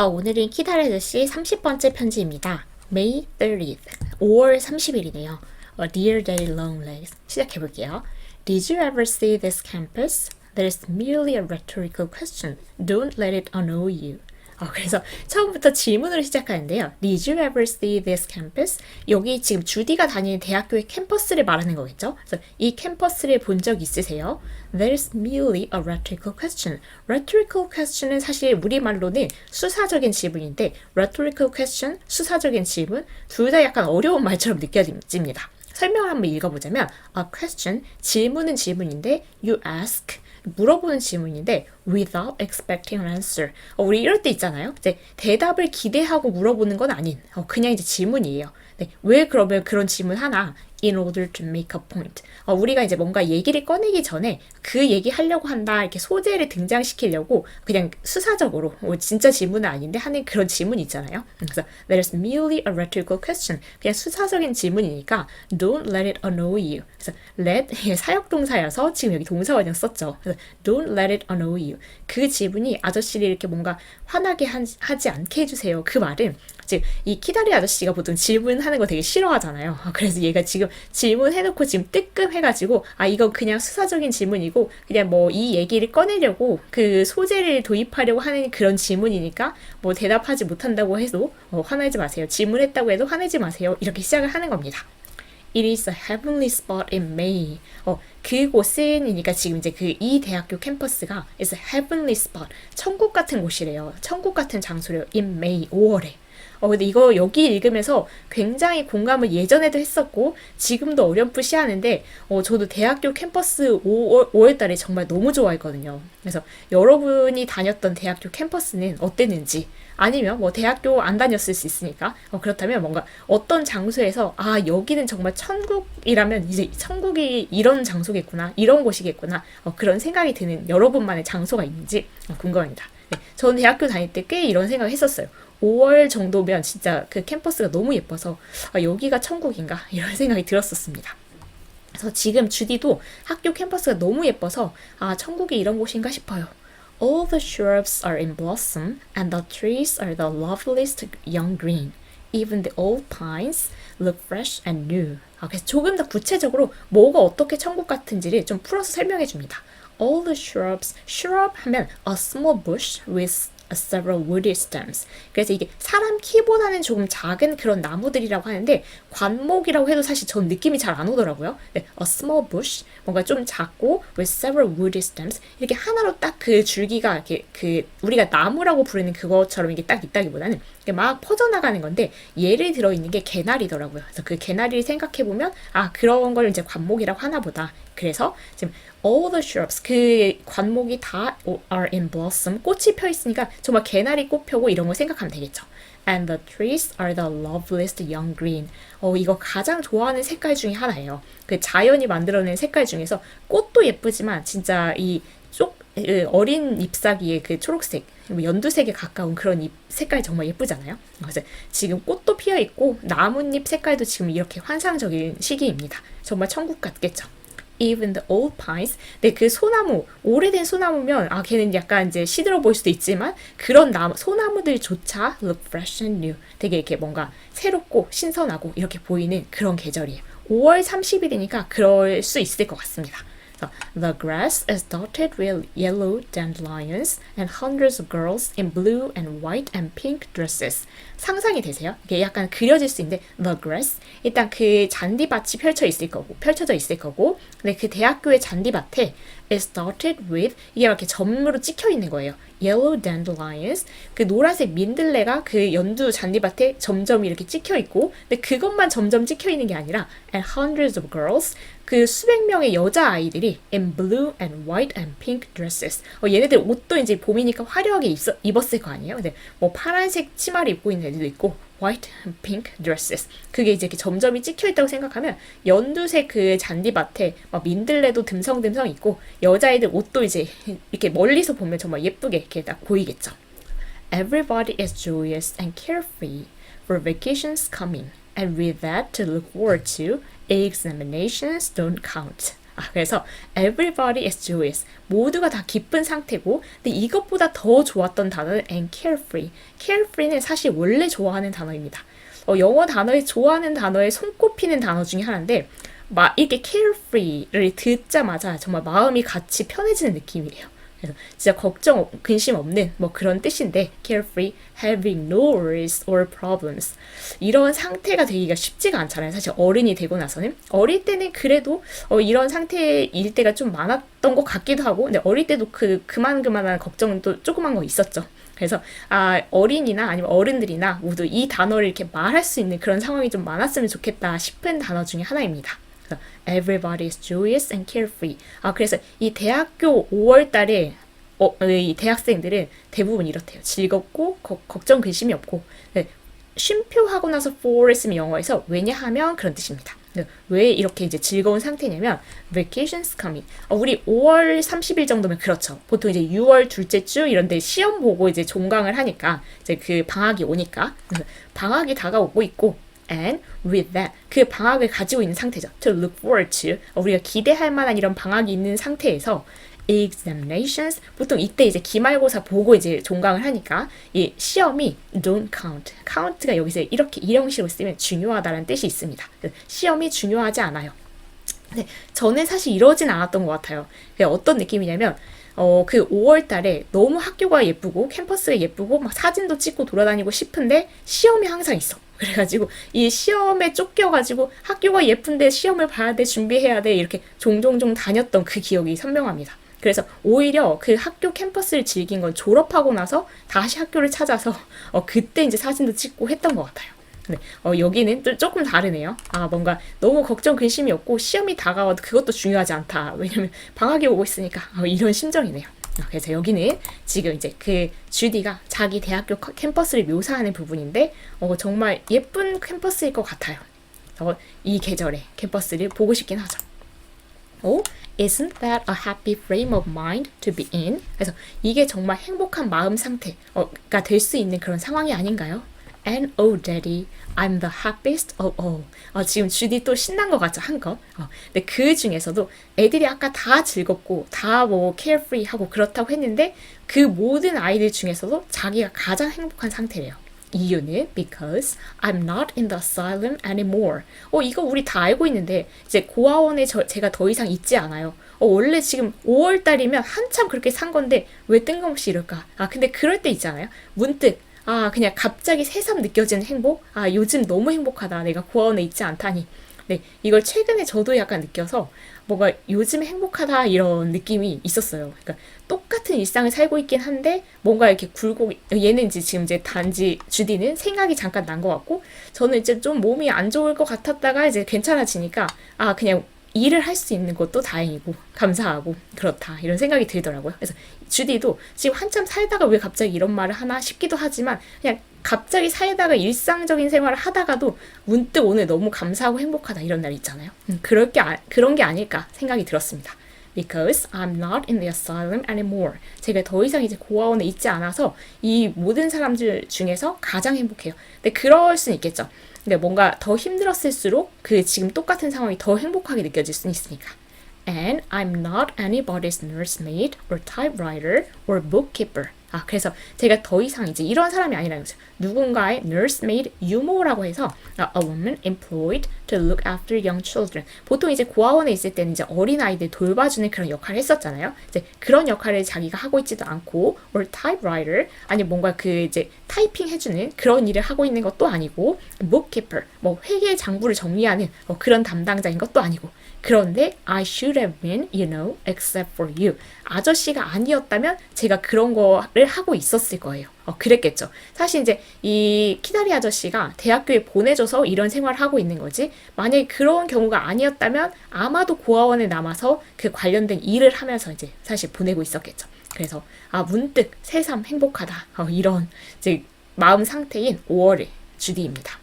오늘은 키다리 아저씨 30번째 편지입니다. May 30th, 5월 30일이네요. Dear Daddy Longlegs, 시작해볼게요. Did you ever see this campus? That is merely a rhetorical question. Don't let it annoy you. 그래서 처음부터 질문으로 시작하는데요. Did you ever see this campus? 여기 지금 주디가 다니는 대학교의 캠퍼스를 말하는 거겠죠? 그래서 이 캠퍼스를 본 적 있으세요? That is merely a rhetorical question. Rhetorical question은 사실 우리말로는 수사적인 질문인데 rhetorical question, 수사적인 질문 둘 다 약간 어려운 말처럼 느껴집니다. 설명을 한번 읽어보자면 a question, 질문은 질문인데 you ask, 물어보는 질문인데 without expecting an answer. 우리 이럴 때 있잖아요. 이제 대답을 기대하고 물어보는 건 아닌 그냥 이제 질문이에요. 네, 왜 그러면 그런 질문 하나? In order to make a point. 우리가 이제 뭔가 얘기를 꺼내기 전에 그 얘기 하려고 한다 이렇게 소재를 등장시키려고 그냥 수사적으로 진짜 질문은 아닌데 하는 그런 질문 있잖아요. 그래서 that is merely a rhetorical question. 그냥 수사적인 질문이니까 don't let it annoy you. 그래서 let 사역동사여서 지금 여기 동사원형 썼죠. 그래서 don't let it annoy you. 그 질문이 아저씨를 이렇게 뭔가 화나게 하지 않게 해주세요. 그 말은 즉 이 키다리 아저씨가 보통 질문하는 거 되게 싫어하잖아요. 그래서 얘가 지금 질문해놓고 지금 뜨끔해가지고 이건 그냥 수사적인 질문이고 그냥 뭐 이 얘기를 꺼내려고 그 소재를 도입하려고 하는 그런 질문이니까 뭐 대답하지 못한다고 해도 화내지 마세요. 질문했다고 해도 화내지 마세요. 이렇게 시작을 하는 겁니다. It is a heavenly spot in May. 그곳은이니까 지금 이제 이 대학교 캠퍼스가 is a heavenly spot. 천국 같은 곳이래요. 천국 같은 장소래요. In May, 5월에. 근데 이거 여기 읽으면서 굉장히 공감을 예전에도 했었고 지금도 어렴풋이 하는데 저도 대학교 캠퍼스 5월 달에 정말 너무 좋아했거든요. 그래서 여러분이 다녔던 대학교 캠퍼스는 어땠는지 아니면 뭐 대학교 안 다녔을 수 있으니까 그렇다면 뭔가 어떤 장소에서 여기는 정말 천국이라면 이제 천국이 이런 장소겠구나 이런 곳이겠구나 그런 생각이 드는 여러분만의 장소가 있는지 궁금합니다. 네, 저는 대학교 다닐 때 꽤 이런 생각을 했었어요. 5월 정도면 진짜 그 캠퍼스가 너무 예뻐서 여기가 천국인가 이런 생각이 들었었습니다. 그래서 지금 주디도 학교 캠퍼스가 너무 예뻐서 천국이 이런 곳인가 싶어요. All the shrubs are in blossom and the trees are the loveliest young green. Even the old pines look fresh and new. 그래서 조금 더 구체적으로 뭐가 어떻게 천국 같은지를 좀 풀어서 설명해 줍니다. All the shrubs, shrub 하면 a small bush with several woody stems. 그래서 이게 사람 키보다는 조금 작은 그런 나무들이라고 하는데 관목이라고 해도 사실 전 느낌이 잘 안 오더라고요. 네, a small bush, 뭔가 좀 작고 with several woody stems. 이렇게 하나로 딱 그 줄기가 이렇게 우리가 나무라고 부르는 그것처럼 이게 딱 있다기보다는 이게 막 퍼져나가는 건데 예를 들어 있는 게 개나리더라고요. 그래서 그 개나리를 생각해 보면 그런 걸 이제 관목이라고 하나 보다. 그래서 지금 all the shrubs 그 관목이 다 are in blossom 꽃이 펴 있으니까 정말 개나리 꽃 펴고 이런 거 생각하면 되겠죠. And the trees are the loveliest young green. 이거 가장 좋아하는 색깔 중에 하나예요. 그 자연이 만들어낸 색깔 중에서 꽃도 예쁘지만 진짜 어린 잎사귀의 그 초록색, 연두색에 가까운 그런 잎 색깔이 정말 예쁘잖아요. 그래서 지금 꽃도 피어 있고 나뭇잎 색깔도 지금 이렇게 환상적인 시기입니다. 정말 천국 같겠죠. Even the old pines. 네, 그 소나무, 오래된 소나무면 걔는 약간 이제 시들어 보일 수도 있지만 그런 소나무들조차 look fresh and new. 되게 이렇게 뭔가 새롭고 신선하고 이렇게 보이는 그런 계절이에요. 5월 30일이니까 그럴 수 있을 것 같습니다. The grass is dotted with yellow dandelions and hundreds of girls in blue and white and pink dresses. 상상이 되세요? 이게 약간 그려질 수 있는데 the grass 일단 그 잔디밭이 펼쳐져 있을 거고 근데 그 대학교의 잔디밭에 is dotted with 이게 이렇게 점으로 찍혀 있는 거예요. Yellow dandelions 그 노란색 민들레가 그 연두 잔디밭에 점점 이렇게 찍혀 있고 근데 그것만 점점 찍혀 있는 게 아니라 and hundreds of girls 그 수백 명의 여자 아이들이 in blue and white and pink dresses 얘네들 옷도 이제 봄이니까 화려하게 입었을 거 아니에요. 근데 뭐 파란색 치마를 입고 있는 애들도 있고 white and pink dresses 그게 이제 이렇게 점점이 찍혀 있다고 생각하면 연두색 그 잔디밭에 막 민들레도 듬성듬성 있고 여자애들 옷도 이제 이렇게 멀리서 보면 정말 예쁘게 이렇게 딱 보이겠죠. Everybody is joyous and carefree for vacations coming and with that to look forward to examinations don't count. 그래서 everybody is joyous. 모두가 다 기쁜 상태고, 근데 이것보다 더 좋았던 단어는 and carefree. carefree는 사실 원래 좋아하는 단어입니다. 영어 단어에 좋아하는 단어에 손꼽히는 단어 중에 하나인데, 이렇게 carefree를 듣자마자 정말 마음이 같이 편해지는 느낌이래요. 그래서 진짜 걱정, 근심 없는 뭐 그런 뜻인데 carefree, having no worries or problems. 이런 상태가 되기가 쉽지가 않잖아요. 사실 어른이 되고 나서는. 어릴 때는 그래도 이런 상태일 때가 좀 많았던 것 같기도 하고, 근데 어릴 때도 그만한 걱정도 조그만 거 있었죠. 그래서 어린이나 아니면 어른들이나 모두 이 단어를 이렇게 말할 수 있는 그런 상황이 좀 많았으면 좋겠다 싶은 단어 중에 하나입니다. Everybody is joyous and carefree. 그래서 이 대학교 5월 달에 이 대학생들은 대부분 이렇대요. 즐겁고 걱정 근심이 없고. 네, 쉼표하고 나서 for를 쓰면 영어에서 왜냐하면 그런 뜻입니다. 왜 이렇게 이제 즐거운 상태냐면 vacations coming. 우리 5월 30일 정도면 그렇죠. 보통 이제 6월 둘째 주 이런데 시험 보고 이제 종강을 하니까 이제 그 방학이 오니까 방학이 다가오고 있고. And with that, 그 방학을 가지고 있는 상태죠. To look forward to, 우리가 기대할 만한 이런 방학이 있는 상태에서 examinations, 보통 이때 이제 기말고사 보고 이제 종강을 하니까 이 시험이 don't count. count가 여기서 이렇게 일형식으로 쓰면 중요하다는 뜻이 있습니다. 시험이 중요하지 않아요. 근데 저는 사실 이러진 않았던 것 같아요. 어떤 느낌이냐면 그 5월 달에 너무 학교가 예쁘고 캠퍼스가 예쁘고 막 사진도 찍고 돌아다니고 싶은데 시험이 항상 있어. 그래가지고 이 시험에 쫓겨가지고 학교가 예쁜데 시험을 봐야 돼, 준비해야 돼 이렇게 종종 다녔던 그 기억이 선명합니다. 그래서 오히려 그 학교 캠퍼스를 즐긴 건 졸업하고 나서 다시 학교를 찾아서 그때 이제 사진도 찍고 했던 것 같아요. 네, 여기는 또 조금 다르네요. 뭔가 너무 걱정 근심이 없고 시험이 다가와도 그것도 중요하지 않다. 왜냐면 방학이 오고 있으니까 이런 심정이네요. 그래서 여기는 지금 이제 그 주디가 자기 대학교 캠퍼스를 묘사하는 부분인데 정말 예쁜 캠퍼스일 것 같아요. 이 계절에 캠퍼스를 보고 싶긴 하죠. Isn't that a happy frame of mind to be in? 그래서 이게 정말 행복한 마음 상태가 될 수 있는 그런 상황이 아닌가요? And oh daddy, I'm the happiest of all. 지금 주디 또 신난 것 같죠, 한껏. 근데 그 중에서도 애들이 아까 다 즐겁고 다 뭐 carefree 하고 그렇다고 했는데 그 모든 아이들 중에서도 자기가 가장 행복한 상태래요. 이유는 because I'm not in the asylum anymore. 이거 우리 다 알고 있는데 이제 고아원에 제가 더 이상 있지 않아요. 원래 지금 5월 달이면 한참 그렇게 산 건데 왜 뜬금없이 이럴까? 근데 그럴 때 있잖아요. 문득 그냥 갑자기 새삼 느껴지는 행복? 요즘 너무 행복하다. 내가 고아원에 있지 않다니. 네, 이걸 최근에 저도 약간 느껴서 뭔가 요즘 행복하다 이런 느낌이 있었어요. 그러니까 똑같은 일상을 살고 있긴 한데 뭔가 이렇게 얘는 지금 이제 단지 주디는 생각이 잠깐 난 것 같고 저는 이제 좀 몸이 안 좋을 것 같았다가 이제 괜찮아지니까 그냥 일을 할 수 있는 것도 다행이고 감사하고 그렇다 이런 생각이 들더라고요. 그래서 주디도 지금 한참 살다가 왜 갑자기 이런 말을 하나 싶기도 하지만 그냥 갑자기 살다가 일상적인 생활을 하다가도 문득 오늘 너무 감사하고 행복하다 이런 날 있잖아요. 그런 게 아닐까 생각이 들었습니다. Because I'm not in the asylum anymore. 제가 더 이상 이제 고아원에 있지 않아서 이 모든 사람들 중에서 가장 행복해요. 근데 그럴 수는 있겠죠. 근데 뭔가 더 힘들었을수록 그 지금 똑같은 상황이 더 행복하게 느껴질 수는 있으니까. And I'm not anybody's nursemaid or typewriter or bookkeeper. 그래서 제가 더 이상 이제 이런 사람이 아니라는 거죠. 누군가의 nursemaid, 유모라고 해서 a woman employed to look after young children. 보통 이제 고아원에 있을 때는 이제 어린아이들 돌봐주는 그런 역할을 했었잖아요. 이제 그런 역할을 자기가 하고 있지도 않고 or typewriter, 아니 뭔가 그 이제 타이핑 해주는 그런 일을 하고 있는 것도 아니고 bookkeeper, 뭐 회계 장부를 정리하는 그런 담당자인 것도 아니고 그런데 I should have been, you know, except for you. 아저씨가 아니었다면 제가 그런 거를 하고 있었을 거예요. 그랬겠죠. 사실 이제 이 키다리 아저씨가 대학교에 보내줘서 이런 생활을 하고 있는 거지. 만약에 그런 경우가 아니었다면 아마도 고아원에 남아서 그 관련된 일을 하면서 이제 사실 보내고 있었겠죠. 그래서 문득 새삼 행복하다. 이런 이제 마음 상태인 5월의 주디입니다.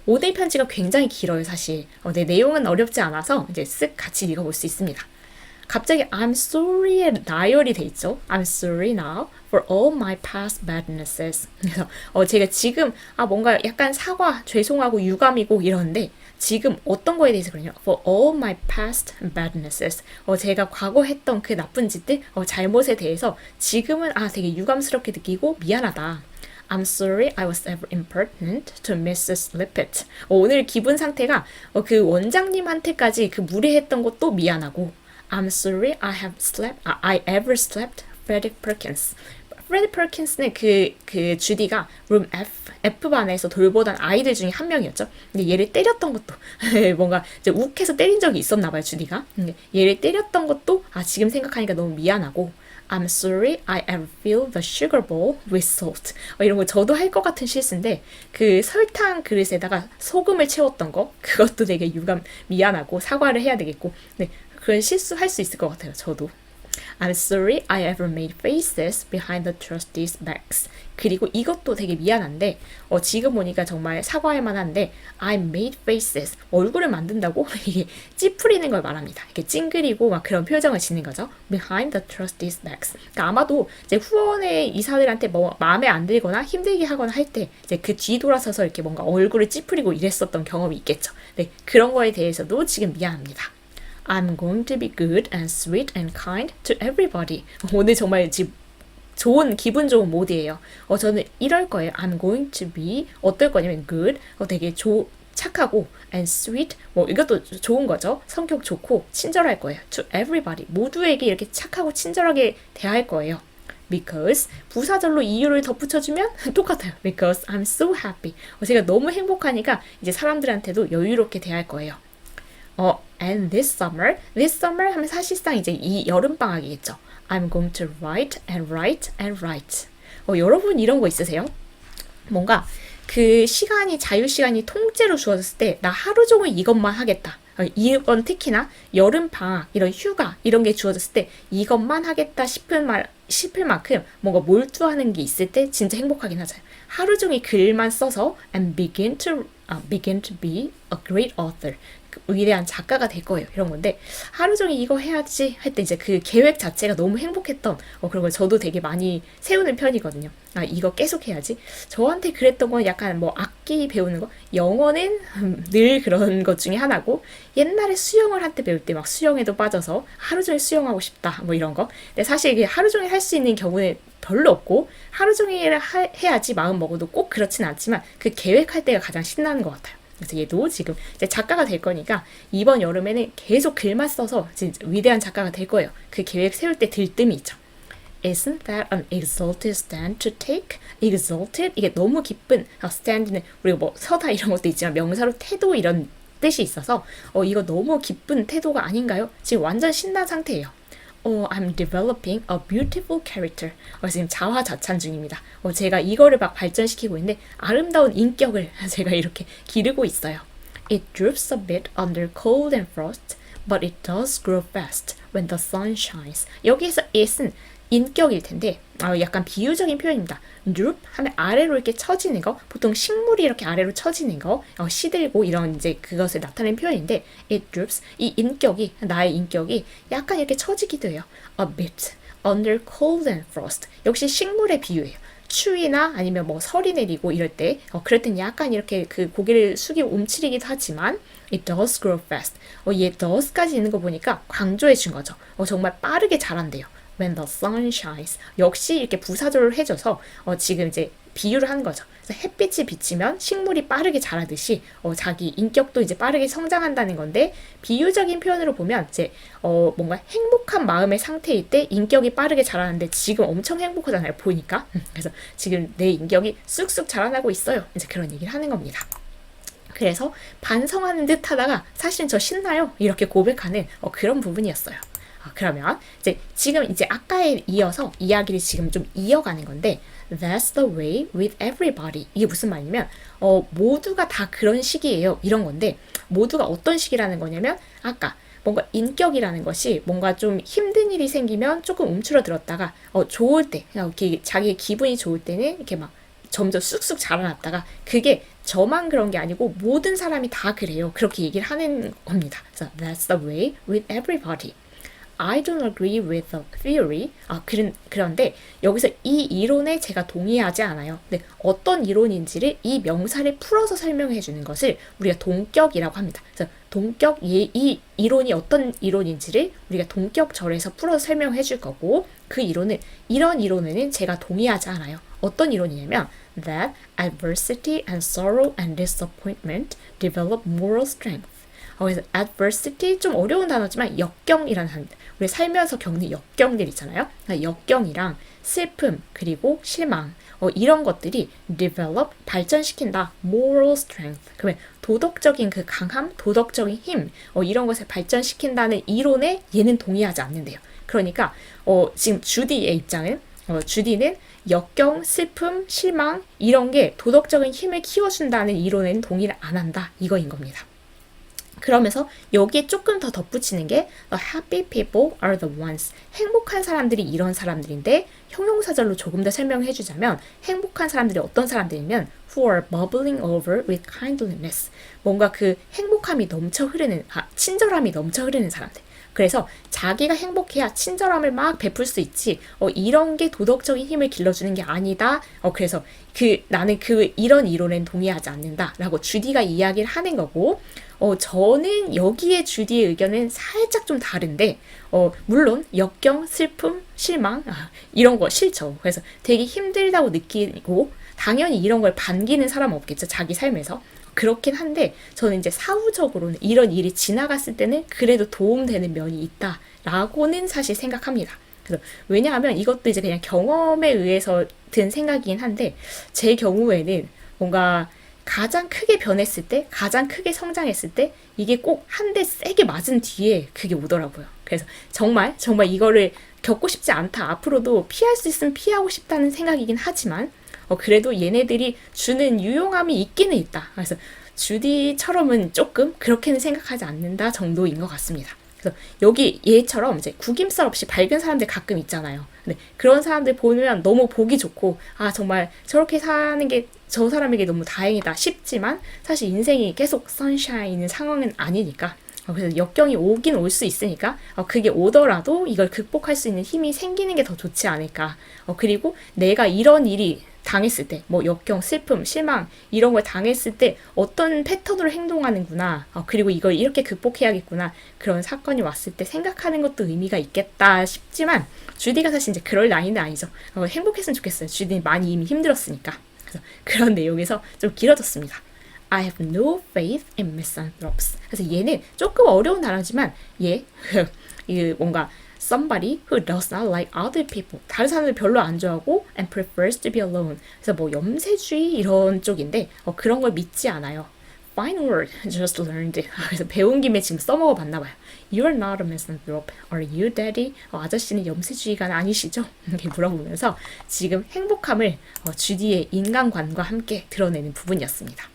오늘 편지가 굉장히 길어요, 사실. 네, 내용은 어렵지 않아서 이제 쓱 같이 읽어볼 수 있습니다. 갑자기 I'm sorry에 나열이 돼 있죠. I'm sorry now for all my past badnesses. 그래서 제가 지금 뭔가 약간 사과, 죄송하고 유감이고 이러는데 지금 어떤 거에 대해서 그러냐? For all my past badnesses. 제가 과거 했던 그 나쁜 짓들, 잘못에 대해서 지금은 되게 유감스럽게 느끼고 미안하다. I'm sorry I was ever impertinent to Mrs. Lippett. 오늘 기분 상태가 그 원장님한테까지 그 무례했던 것도 미안하고 I'm sorry I ever slept Freddie Perkins. 프레디 퍼킨스는 그 주디가 룸 F반에서 돌보던 아이들 중에 한 명이었죠. 근데 얘를 때렸던 것도 뭔가 이제 욱해서 때린 적이 있었나 봐요, 주디가. 얘를 때렸던 것도 지금 생각하니까 너무 미안하고 I'm sorry I ever fill the sugar bowl with salt. 이런 거 저도 할 것 같은 실수인데 그 설탕 그릇에다가 소금을 채웠던 거 그것도 되게 미안하고 사과를 해야 되겠고 네, 그런 실수할 수 있을 것 같아요, 저도. I'm sorry I ever made faces behind the trustees' backs. 그리고 이것도 되게 미안한데 지금 보니까 정말 사과할 만한데 I made faces. 얼굴을 만든다고? 이게 찌푸리는 걸 말합니다. 이렇게 찡그리고 막 그런 표정을 짓는 거죠. Behind the trustees' backs. 그러니까 아마도 이제 후원의 이사들한테 뭐 마음에 안 들거나 힘들게 하거나 할 때 이제 그 뒤 돌아서서 이렇게 뭔가 얼굴을 찌푸리고 이랬었던 경험이 있겠죠. 네, 그런 거에 대해서도 지금 미안합니다. I'm going to be good and sweet and kind to everybody. 오늘 정말 지금 기분 좋은 모드예요. 저는 이럴 거예요. I'm going to be 어떨 거냐면 good, 되게 착하고 and sweet, 뭐 이것도 좋은 거죠. 성격 좋고 친절할 거예요. To everybody, 모두에게 이렇게 착하고 친절하게 대할 거예요. Because 부사절로 이유를 덧붙여주면 똑같아요. Because I'm so happy. 제가 너무 행복하니까 이제 사람들한테도 여유롭게 대할 거예요. And this summer 하면 사실상 이제 이 여름방학이겠죠. I'm going to write and write and write. 여러분 이런 거 있으세요? 뭔가 그 자유시간이 통째로 주어졌을 때 나 하루 종일 이것만 하겠다. 이건 특히나 여름방학, 이런 휴가, 이런 게 주어졌을 때 이것만 하겠다 싶을 만큼 뭔가 몰두하는 게 있을 때 진짜 행복하긴 하죠. 하루 종일 글만 써서 and begin to be a great author. 위대한 작가가 될 거예요. 이런 건데 하루 종일 이거 해야지 할 때 이제 그 계획 자체가 너무 행복했던 그런 걸 저도 되게 많이 세우는 편이거든요. 이거 계속 해야지. 저한테 그랬던 건 약간 뭐 악기 배우는 거, 영어는 늘 그런 것 중에 하나고 옛날에 수영을 한때 배울 때 막 수영에도 빠져서 하루 종일 수영하고 싶다 뭐 이런 거. 근데 사실 이게 하루 종일 할 수 있는 경우는 별로 없고 하루 종일 해야지 마음 먹어도 꼭 그렇진 않지만 그 계획할 때가 가장 신나는 것 같아요. 그래서 얘도 지금 이제 작가가 될 거니까 이번 여름에는 계속 글만 써서 진짜 위대한 작가가 될 거예요. 그 계획 세울 때 들뜸이 있죠. Isn't that an exalted stand to take? exalted? 이게 너무 기쁜 stand는 우리가 뭐 서다 이런 것도 있지만 명사로 태도 이런 뜻이 있어서 이거 너무 기쁜 태도가 아닌가요? 지금 완전 신난 상태예요. I'm developing a beautiful character. 지금 자화자찬 중입니다. 제가 이거를 막 발전시키고 있는데 아름다운 인격을 제가 이렇게 기르고 있어요. It droops a bit under cold and frost, but it does grow fast when the sun shines. 여기에서 it은 인격일 텐데 약간 비유적인 표현입니다. droop 하면 아래로 이렇게 처지는 거, 보통 식물이 이렇게 아래로 처지는 거, 시들고 이런 이제 그것을 나타내는 표현인데 it droops, 이 인격이 나의 인격이 약간 이렇게 처지기도 해요. a bit under cold and frost. 역시 식물의 비유예요. 추위나 아니면 뭐 설이 내리고 이럴 때 그럴 땐 약간 이렇게 그 고개를 숙이고 움츠리기도 하지만 it does grow fast. 얘 does까지 있는 거 보니까 강조해 준 거죠. 정말 빠르게 자란대요. When the sun shines. 역시 이렇게 부사절을 해줘서 지금 이제 비유를 하는 거죠. 그래서 햇빛이 비치면 식물이 빠르게 자라듯이 자기 인격도 이제 빠르게 성장한다는 건데 비유적인 표현으로 보면 이제 뭔가 행복한 마음의 상태일 때 인격이 빠르게 자라는데 지금 엄청 행복하잖아요. 보니까. 그래서 지금 내 인격이 쑥쑥 자라나고 있어요. 이제 그런 얘기를 하는 겁니다. 그래서 반성하는 듯 하다가 사실 저 신나요. 이렇게 고백하는 그런 부분이었어요. 그러면 지금 이제 아까에 이어서 이야기를 지금 좀 이어가는 건데 That's the way with everybody. 이게 무슨 말이냐면 모두가 다 그런 식이에요. 이런 건데 모두가 어떤 식이라는 거냐면 아까 뭔가 인격이라는 것이 뭔가 좀 힘든 일이 생기면 조금 움츠러들었다가 좋을 때 이렇게 자기 기분이 좋을 때는 이렇게 막 점점 쑥쑥 자라났다가 그게 저만 그런 게 아니고 모든 사람이 다 그래요. 그렇게 얘기를 하는 겁니다. 그래서 That's the way with everybody. I don't agree with the theory. 그런데 여기서 이 이론에 제가 동의하지 않아요. 근데 어떤 이론인지를 이 명사를 풀어서 설명해 주는 것을 우리가 동격이라고 합니다. 그래서 이 이론이 어떤 이론인지를 우리가 동격절에서 풀어서 설명해 줄 거고, 그 이론은 이런 이론에는 제가 동의하지 않아요. 어떤 이론이냐면 that adversity and sorrow and disappointment develop moral strength. 그래서 adversity 좀 어려운 단어지만 역경이라는 단어입니다. 우리 살면서 겪는 역경들 있잖아요. 역경이랑 슬픔 그리고 실망 이런 것들이 develop 발전시킨다. moral strength. 그러면 도덕적인 그 강함, 도덕적인 힘 이런 것을 발전시킨다는 이론에 얘는 동의하지 않는데요. 그러니까 지금 주디의 입장은 주디는 역경, 슬픔, 실망 이런 게 도덕적인 힘을 키워준다는 이론에는 동의를 안 한다. 이거인 겁니다. 그러면서 여기에 조금 더 덧붙이는 게 The happy people are the ones. 행복한 사람들이 이런 사람들인데 형용사절로 조금 더 설명해 주자면 행복한 사람들이 어떤 사람들이면 who are bubbling over with kindliness. 뭔가 그 행복함이 넘쳐 흐르는, 친절함이 넘쳐 흐르는 사람들. 그래서 자기가 행복해야 친절함을 막 베풀 수 있지. 이런 게 도덕적인 힘을 길러주는 게 아니다. 그래서 나는 이런 이론엔 동의하지 않는다라고 주디가 이야기를 하는 거고, 저는 여기에 주디의 의견은 살짝 좀 다른데, 물론 역경, 슬픔, 실망 이런 거 싫죠. 그래서 되게 힘들다고 느끼고 당연히 이런 걸 반기는 사람은 없겠죠. 자기 삶에서. 그렇긴 한데 저는 이제 사후적으로는 이런 일이 지나갔을 때는 그래도 도움되는 면이 있다라고는 사실 생각합니다. 그래서 왜냐하면 이것도 이제 그냥 경험에 의해서 든 생각이긴 한데 제 경우에는 뭔가 가장 크게 변했을 때, 가장 크게 성장했을 때 이게 꼭 한 대 세게 맞은 뒤에 그게 오더라고요. 그래서 정말 이거를 겪고 싶지 않다. 앞으로도 피할 수 있으면 피하고 싶다는 생각이긴 하지만 그래도 얘네들이 주는 유용함이 있기는 있다. 그래서 주디처럼은 조금 그렇게는 생각하지 않는다 정도인 것 같습니다. 그래서 여기 얘처럼 이제 구김살 없이 밝은 사람들 가끔 있잖아요. 근데 그런 사람들 보면 너무 보기 좋고 정말 저렇게 사는 게 저 사람에게 너무 다행이다 싶지만 사실 인생이 계속 선샤인인 상황은 아니니까 그래서 역경이 오긴 올 수 있으니까 그게 오더라도 이걸 극복할 수 있는 힘이 생기는 게 더 좋지 않을까. 그리고 내가 이런 일이 당했을 때, 뭐 역경, 슬픔, 실망 이런 걸 당했을 때 어떤 패턴으로 행동하는구나. 그리고 이걸 이렇게 극복해야겠구나. 그런 사건이 왔을 때 생각하는 것도 의미가 있겠다 싶지만 주디가 사실 이제 그럴 나이는 아니죠. 행복했으면 좋겠어요. 주디는 많이 이미 힘들었으니까. 그래서 그런 내용에서 좀 길어졌습니다. I have no faith in misanthropes. 그래서 얘는 조금 어려운 단어지만 뭔가 somebody who does not like other people. 다른 사람들 별로 안 좋아하고 and prefers to be alone. 그래서 뭐 염세주의 이런 쪽인데 그런 걸 믿지 않아요. Fine word, just learned. 그래서 배운 김에 지금 써먹어 봤나 봐요. You're not a misanthrope. Are you, daddy? 아저씨는 염세주의가 아니시죠? 이렇게 물어보면서 지금 행복함을 주디의 인간관과 함께 드러내는 부분이었습니다.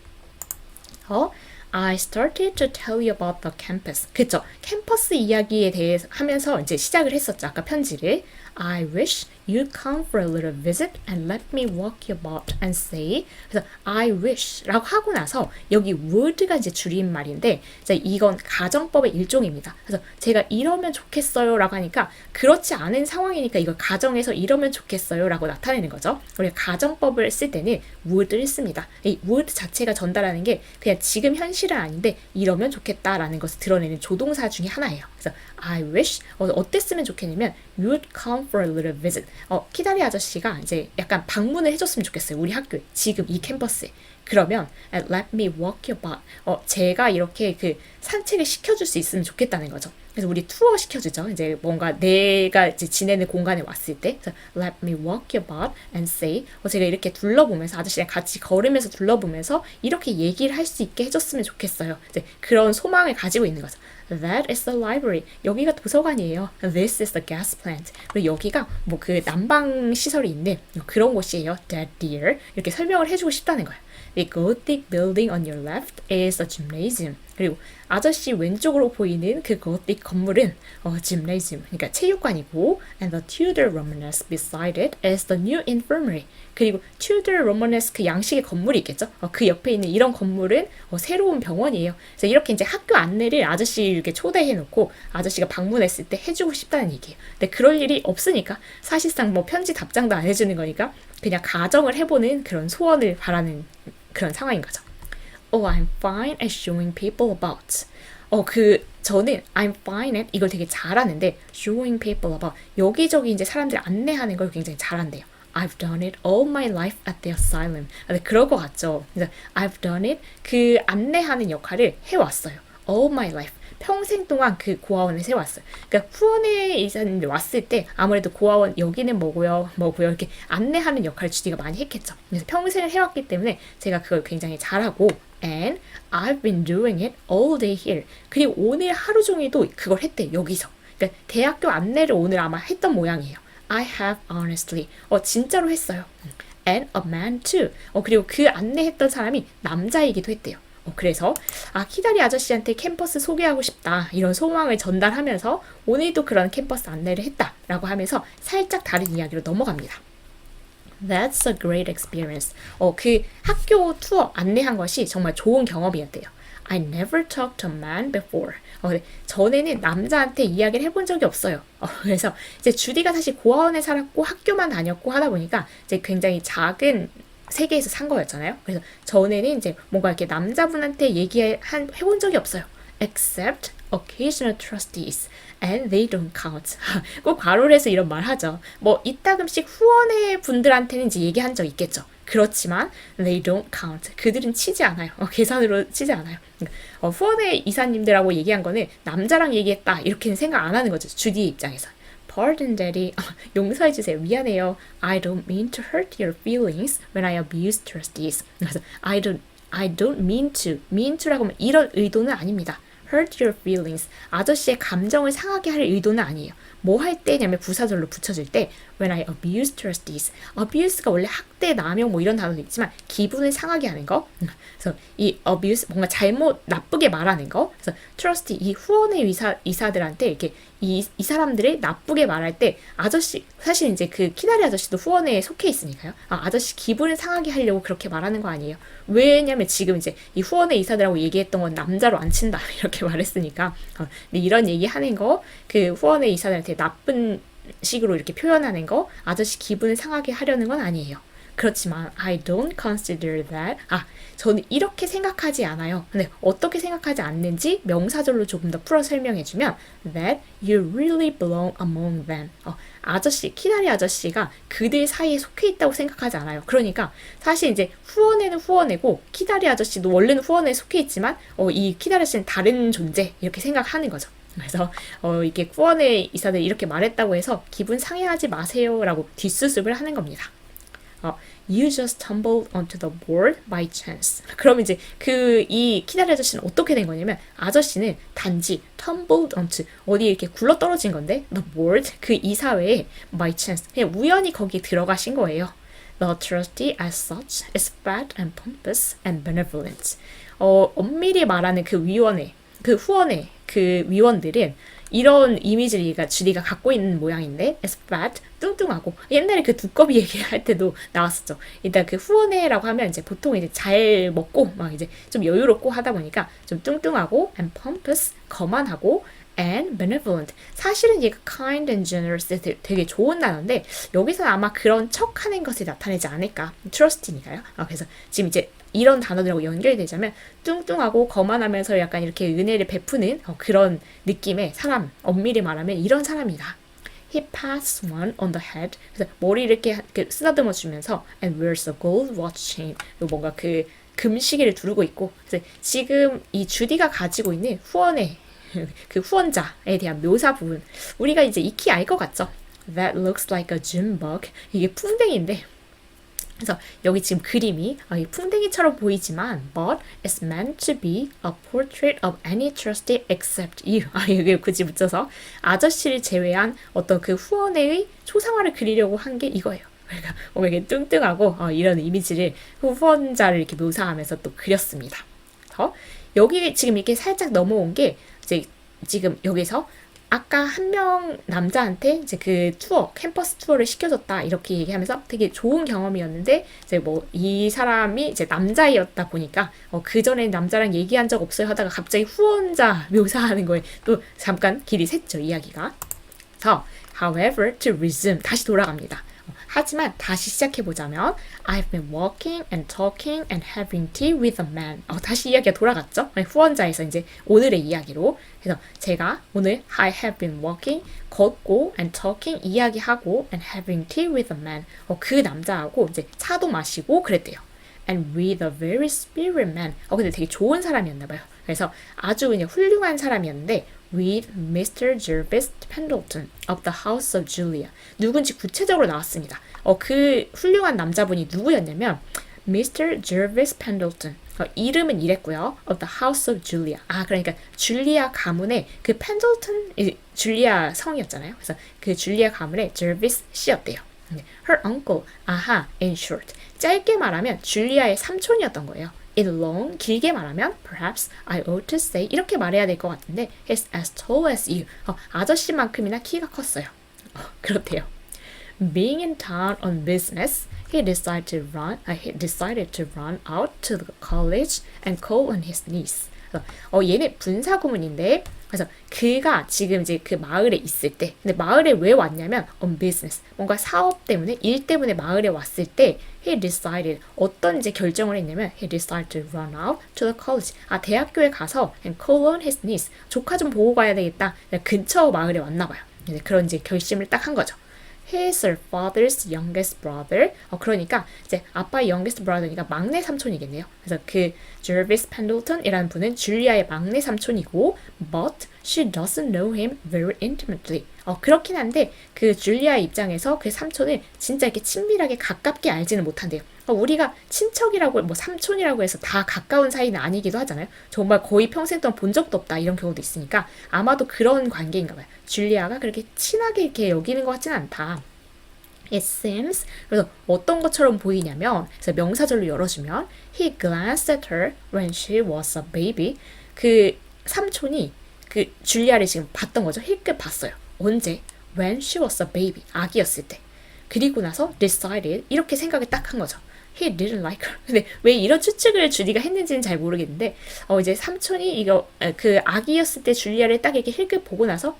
I started to tell you about the campus. 그쵸? 캠퍼스 이야기에 대해서 하면서 이제 시작을 했었죠. 아까 편지를. I wish you'd come for a little visit and let me walk you about and say. 그래서 I wish 라고 하고 나서 여기 would가 이제 줄임말인데 이제 이건 가정법의 일종입니다. 그래서 제가 이러면 좋겠어요 라고 하니까 그렇지 않은 상황이니까 이걸 가정에서 이러면 좋겠어요 라고 나타내는 거죠. 우리가 가정법을 쓸 때는 would를 씁니다. 이 would 자체가 전달하는 게 그냥 지금 현실은 아닌데 이러면 좋겠다라는 것을 드러내는 조동사 중에 하나예요. 그래서 I wish 어땠으면 좋겠냐면 you'd come for a little visit. 키다리 아저씨가 이제 약간 방문을 해줬으면 좋겠어요. 우리 학교에 지금 이 캠퍼스에. 그러면 let me walk you about. 제가 이렇게 그 산책을 시켜줄 수 있으면 좋겠다는 거죠. 그래서 우리 투어 시켜주죠. 이제 뭔가 내가 이제 지내는 공간에 왔을 때, 그래서 let me walk you about and say. 제가 이렇게 둘러보면서 아저씨랑 같이 걸으면서 둘러보면서 이렇게 얘기를 할 수 있게 해줬으면 좋겠어요. 이제 그런 소망을 가지고 있는 거죠. That is the library. 여기가 도서관이에요. This is the gas plant. 그리고 여기가 뭐 그 난방 시설이 있는 그런 곳이에요. That dear. 이렇게 설명을 해주고 싶다는 거예요. The Gothic building on your left is a gymnasium. 그리고 아저씨 왼쪽으로 보이는 그 Gothic 건물은 gymnasium, 그러니까 체육관이고, and the Tudor Romanesque beside it is the new infirmary. 그리고 Tudor Romanesque 양식의 건물이 있겠죠. 그 옆에 있는 이런 건물은 새로운 병원이에요. 그래서 이렇게 이제 학교 안내를 아저씨 이렇게 초대해 놓고 아저씨가 방문했을 때 해주고 싶다는 얘기예요. 근데 그럴 일이 없으니까 사실상 뭐 편지 답장도 안 해주는 거니까 그냥 가정을 해보는 그런 소원을 바라는 그런 상황인 거죠. Oh, I'm fine at showing people about. 저는 I'm fine at 이걸 되게 잘하는데 showing people about 여기저기 이제 사람들 안내하는 걸 굉장히 잘한대요. I've done it all my life at the asylum. 근데 그럴 것 같죠. 그래서 I've done it 그 안내하는 역할을 해왔어요. All my life. 평생 동안 그 고아원을 세웠어요. 그러니까 후원회 이사님들 왔을 때 아무래도 고아원 여기는 뭐고요 이렇게 안내하는 역할을 주디가 많이 했겠죠. 그래서 평생을 해왔기 때문에 제가 그걸 굉장히 잘하고 and I've been doing it all day here. 그리고 오늘 하루 종일도 그걸 했대 여기서. 그러니까 대학교 안내를 오늘 아마 했던 모양이에요. I have honestly. 진짜로 했어요. And a man too. 그리고 그 안내했던 사람이 남자이기도 했대요. 그래서 키다리 아저씨한테 캠퍼스 소개하고 싶다 이런 소망을 전달하면서 오늘도 그런 캠퍼스 안내를 했다라고 하면서 살짝 다른 이야기로 넘어갑니다. That's a great experience. 그 학교 투어 안내한 것이 정말 좋은 경험이었대요. I never talked to a man before. 전에는 남자한테 이야기를 해본 적이 없어요. 그래서 이제 주디가 사실 고아원에 살았고 학교만 다녔고 하다 보니까 이제 굉장히 작은 세계에서 산 거였잖아요. 그래서 전에는 이제 뭔가 이렇게 남자분한테 해본 적이 없어요. Except occasional trustees and they don't count. 꼭 괄호를 해서 이런 말 하죠. 뭐 이따금씩 후원회 분들한테는 이제 얘기한 적 있겠죠. 그렇지만 they don't count. 그들은 치지 않아요. 계산으로 치지 않아요. 후원회 이사님들하고 얘기한 거는 남자랑 얘기했다 이렇게는 생각 안 하는 거죠. 주디의 입장에서. Pardon, Daddy. 용서해 주세요. 미안해요. I don't mean to hurt your feelings when I abuse trustees. 그래서 I don't mean to. mean to라고 하면 이런 의도는 아닙니다. hurt your feelings. 아저씨의 감정을 상하게 할 의도는 아니에요. 뭐 할 때냐면 부사절로 붙여줄 때 when I abuse trustees. abuse가 원래 학대, 남용 뭐 이런 단어도 있지만 기분을 상하게 하는 거. 그래서 이 abuse 뭔가 잘못 나쁘게 말하는 거. 그래서 trustee 이 후원의 이사들한테 이렇게 이 사람들을 나쁘게 말할 때 아저씨 사실 이제 그 키다리 아저씨도 후원회에 속해 있으니까요. 아저씨 기분을 상하게 하려고 그렇게 말하는 거 아니에요. 왜냐면 지금 이제 이 후원회 이사들하고 얘기했던 건 남자로 안 친다 이렇게 말했으니까 근데 이런 얘기하는 거 그 후원회 이사들한테 나쁜 식으로 이렇게 표현하는 거 아저씨 기분을 상하게 하려는 건 아니에요. 그렇지만 I don't consider that. 저는 이렇게 생각하지 않아요. 근데 어떻게 생각하지 않는지 명사절로 조금 더 풀어 설명해주면 that you really belong among them. 키다리 아저씨가 그들 사이에 속해 있다고 생각하지 않아요. 그러니까 사실 이제 후원회는 후원회고 키다리 아저씨도 원래는 후원회에 속해 있지만 이 키다리 아저씨는 다른 존재 이렇게 생각하는 거죠. 그래서 이게 후원회 이사들이 이렇게 말했다고 해서 기분 상해하지 마세요라고 뒷수습을 하는 겁니다. You just stumbled onto the board by chance. 그럼 이제 이 키다리 아저씨는 어떻게 된 거냐면 아저씨는 단지 tumbled onto 어디에 이렇게 굴러 떨어진 건데 the board 그 이사회에 by chance 그냥 우연히 거기 들어가신 거예요. The trustee as such is fat and pompous and benevolent. 엄밀히 말하는 그 위원회 그 후원회 그 위원들은 이런 이미지를 주디가 갖고 있는 모양인데 as fat 뚱뚱하고 옛날에 그 두꺼비 얘기할 때도 나왔었죠. 일단 그 후원회라고 하면 이제 보통 이제 잘 먹고 막 이제 좀 여유롭고 하다 보니까 좀 뚱뚱하고 and pompous 거만하고 and benevolent 사실은 얘가 kind and generous 되게 좋은 단어인데 여기서는 아마 그런 척하는 것을 나타내지 않을까. trust이니까요. 그래서 지금 이제 이런 단어들하고 연결되자면 뚱뚱하고 거만하면서 약간 이렇게 은혜를 베푸는 그런 느낌의 사람, 엄밀히 말하면 이런 사람이다. He pats one on the head. 그래서 머리 이렇게 쓰다듬어 주면서 and wears a gold watch chain. 뭔가 그 금시계를 두르고 있고. 그래서 지금 이 주디가 가지고 있는 후원의 그 후원자에 대한 묘사 부분 우리가 이제 익히 알 것 같죠? That looks like a June bug. 이게 풍뎅인데 그래서 여기 지금 그림이 풍뎅이처럼 보이지만 but it's meant to be a portrait of any trustee except you. 여기 굳이 붙여서 아저씨를 제외한 어떤 그 후원회의 초상화를 그리려고 한 게 이거예요. 그러니까 뭔가 이렇게 뚱뚱하고 이런 이미지를 후원자를 이렇게 묘사하면서 또 그렸습니다. 여기 지금 이렇게 살짝 넘어온 게 이제 지금 여기서 아까 한 명 남자한테 이제 그 투어, 캠퍼스 투어를 시켜줬다 이렇게 얘기하면서 되게 좋은 경험이었는데 이제 뭐 이 사람이 이제 남자이었다 보니까 그 전에 남자랑 얘기한 적 없어요 하다가 갑자기 후원자 묘사하는 거에 또 잠깐 길이 샜죠 이야기가. 그래서 however to resume 다시 돌아갑니다. 하지만 다시 시작해보자면 I've been walking and talking and having tea with a man. 다시 이야기가 돌아갔죠. 후원자에서 이제 오늘의 이야기로. 그래서 제가 오늘 I have been walking 걷고 and talking 이야기하고 and having tea with a man. 그 남자하고 이제 차도 마시고 그랬대요. And with a very spirit man. 근데 되게 좋은 사람이었나 봐요. 그래서 아주 그냥 훌륭한 사람이었는데 with Mr. Jervis Pendleton of the House of Julia. 누군지 구체적으로 나왔습니다. 그 훌륭한 남자분이 누구였냐면 Mr. Jervis Pendleton. 이름은 이랬고요. of the House of Julia. 그러니까 줄리아 가문의 그 펜들턴 줄리아 성이었잖아요. 그래서 그 줄리아 가문의 Jervis 씨였대요. Her uncle. in short. 짧게 말하면 줄리아의 삼촌이었던 거예요. In long, 길게 말하면 perhaps I ought to say 이렇게 말해야 될 것 같은데 he's as tall as you. 아저씨만큼이나 키가 컸어요. 그렇대요. Being in town on business, he decided to run out to the college and call on his niece. 얘네 분사구문인데 그래서 그가 지금 이제 그 마을에 있을 때 근데 마을에 왜 왔냐면 on business 뭔가 사업 때문에 일 때문에 마을에 왔을 때 he decided 어떤 이제 결정을 했냐면 he decided to run out to the college 대학교에 가서 and call on his niece 조카 좀 보고 가야 되겠다 근처 마을에 왔나 봐요. 그런 이제 결심을 딱 한 거죠. He's her father's youngest brother. 그러니까 이제 아빠의 youngest brother니까 막내 삼촌이겠네요. 그래서 그 Jervis Pendleton이라는 분은 줄리아의 막내 삼촌이고, but she doesn't know him very intimately. 그렇긴 한데 그 줄리아의 입장에서 그 삼촌을 진짜 이렇게 친밀하게 가깝게 알지는 못한대요. 우리가 친척이라고 뭐 삼촌이라고 해서 다 가까운 사이는 아니기도 하잖아요. 정말 거의 평생 동안 본 적도 없다 이런 경우도 있으니까 아마도 그런 관계인가 봐요. 줄리아가 그렇게 친하게 이렇게 여기는 것 같지는 않다. It seems 그래서 어떤 것처럼 보이냐면 그래서 명사절로 열어주면 he glanced at her when she was a baby. 그 삼촌이 그 줄리아를 지금 봤던 거죠. 힐끗 봤어요. 언제? When she was a baby. 아기였을 때. 그리고 나서 decided 이렇게 생각을 딱 한 거죠. He didn't like her. 근데 왜 이런 추측을 주디가 했는지는 잘 모르겠는데 이제 삼촌이 이거 그 아기였을 때 줄리아를 딱 이렇게 힐끗 보고 나서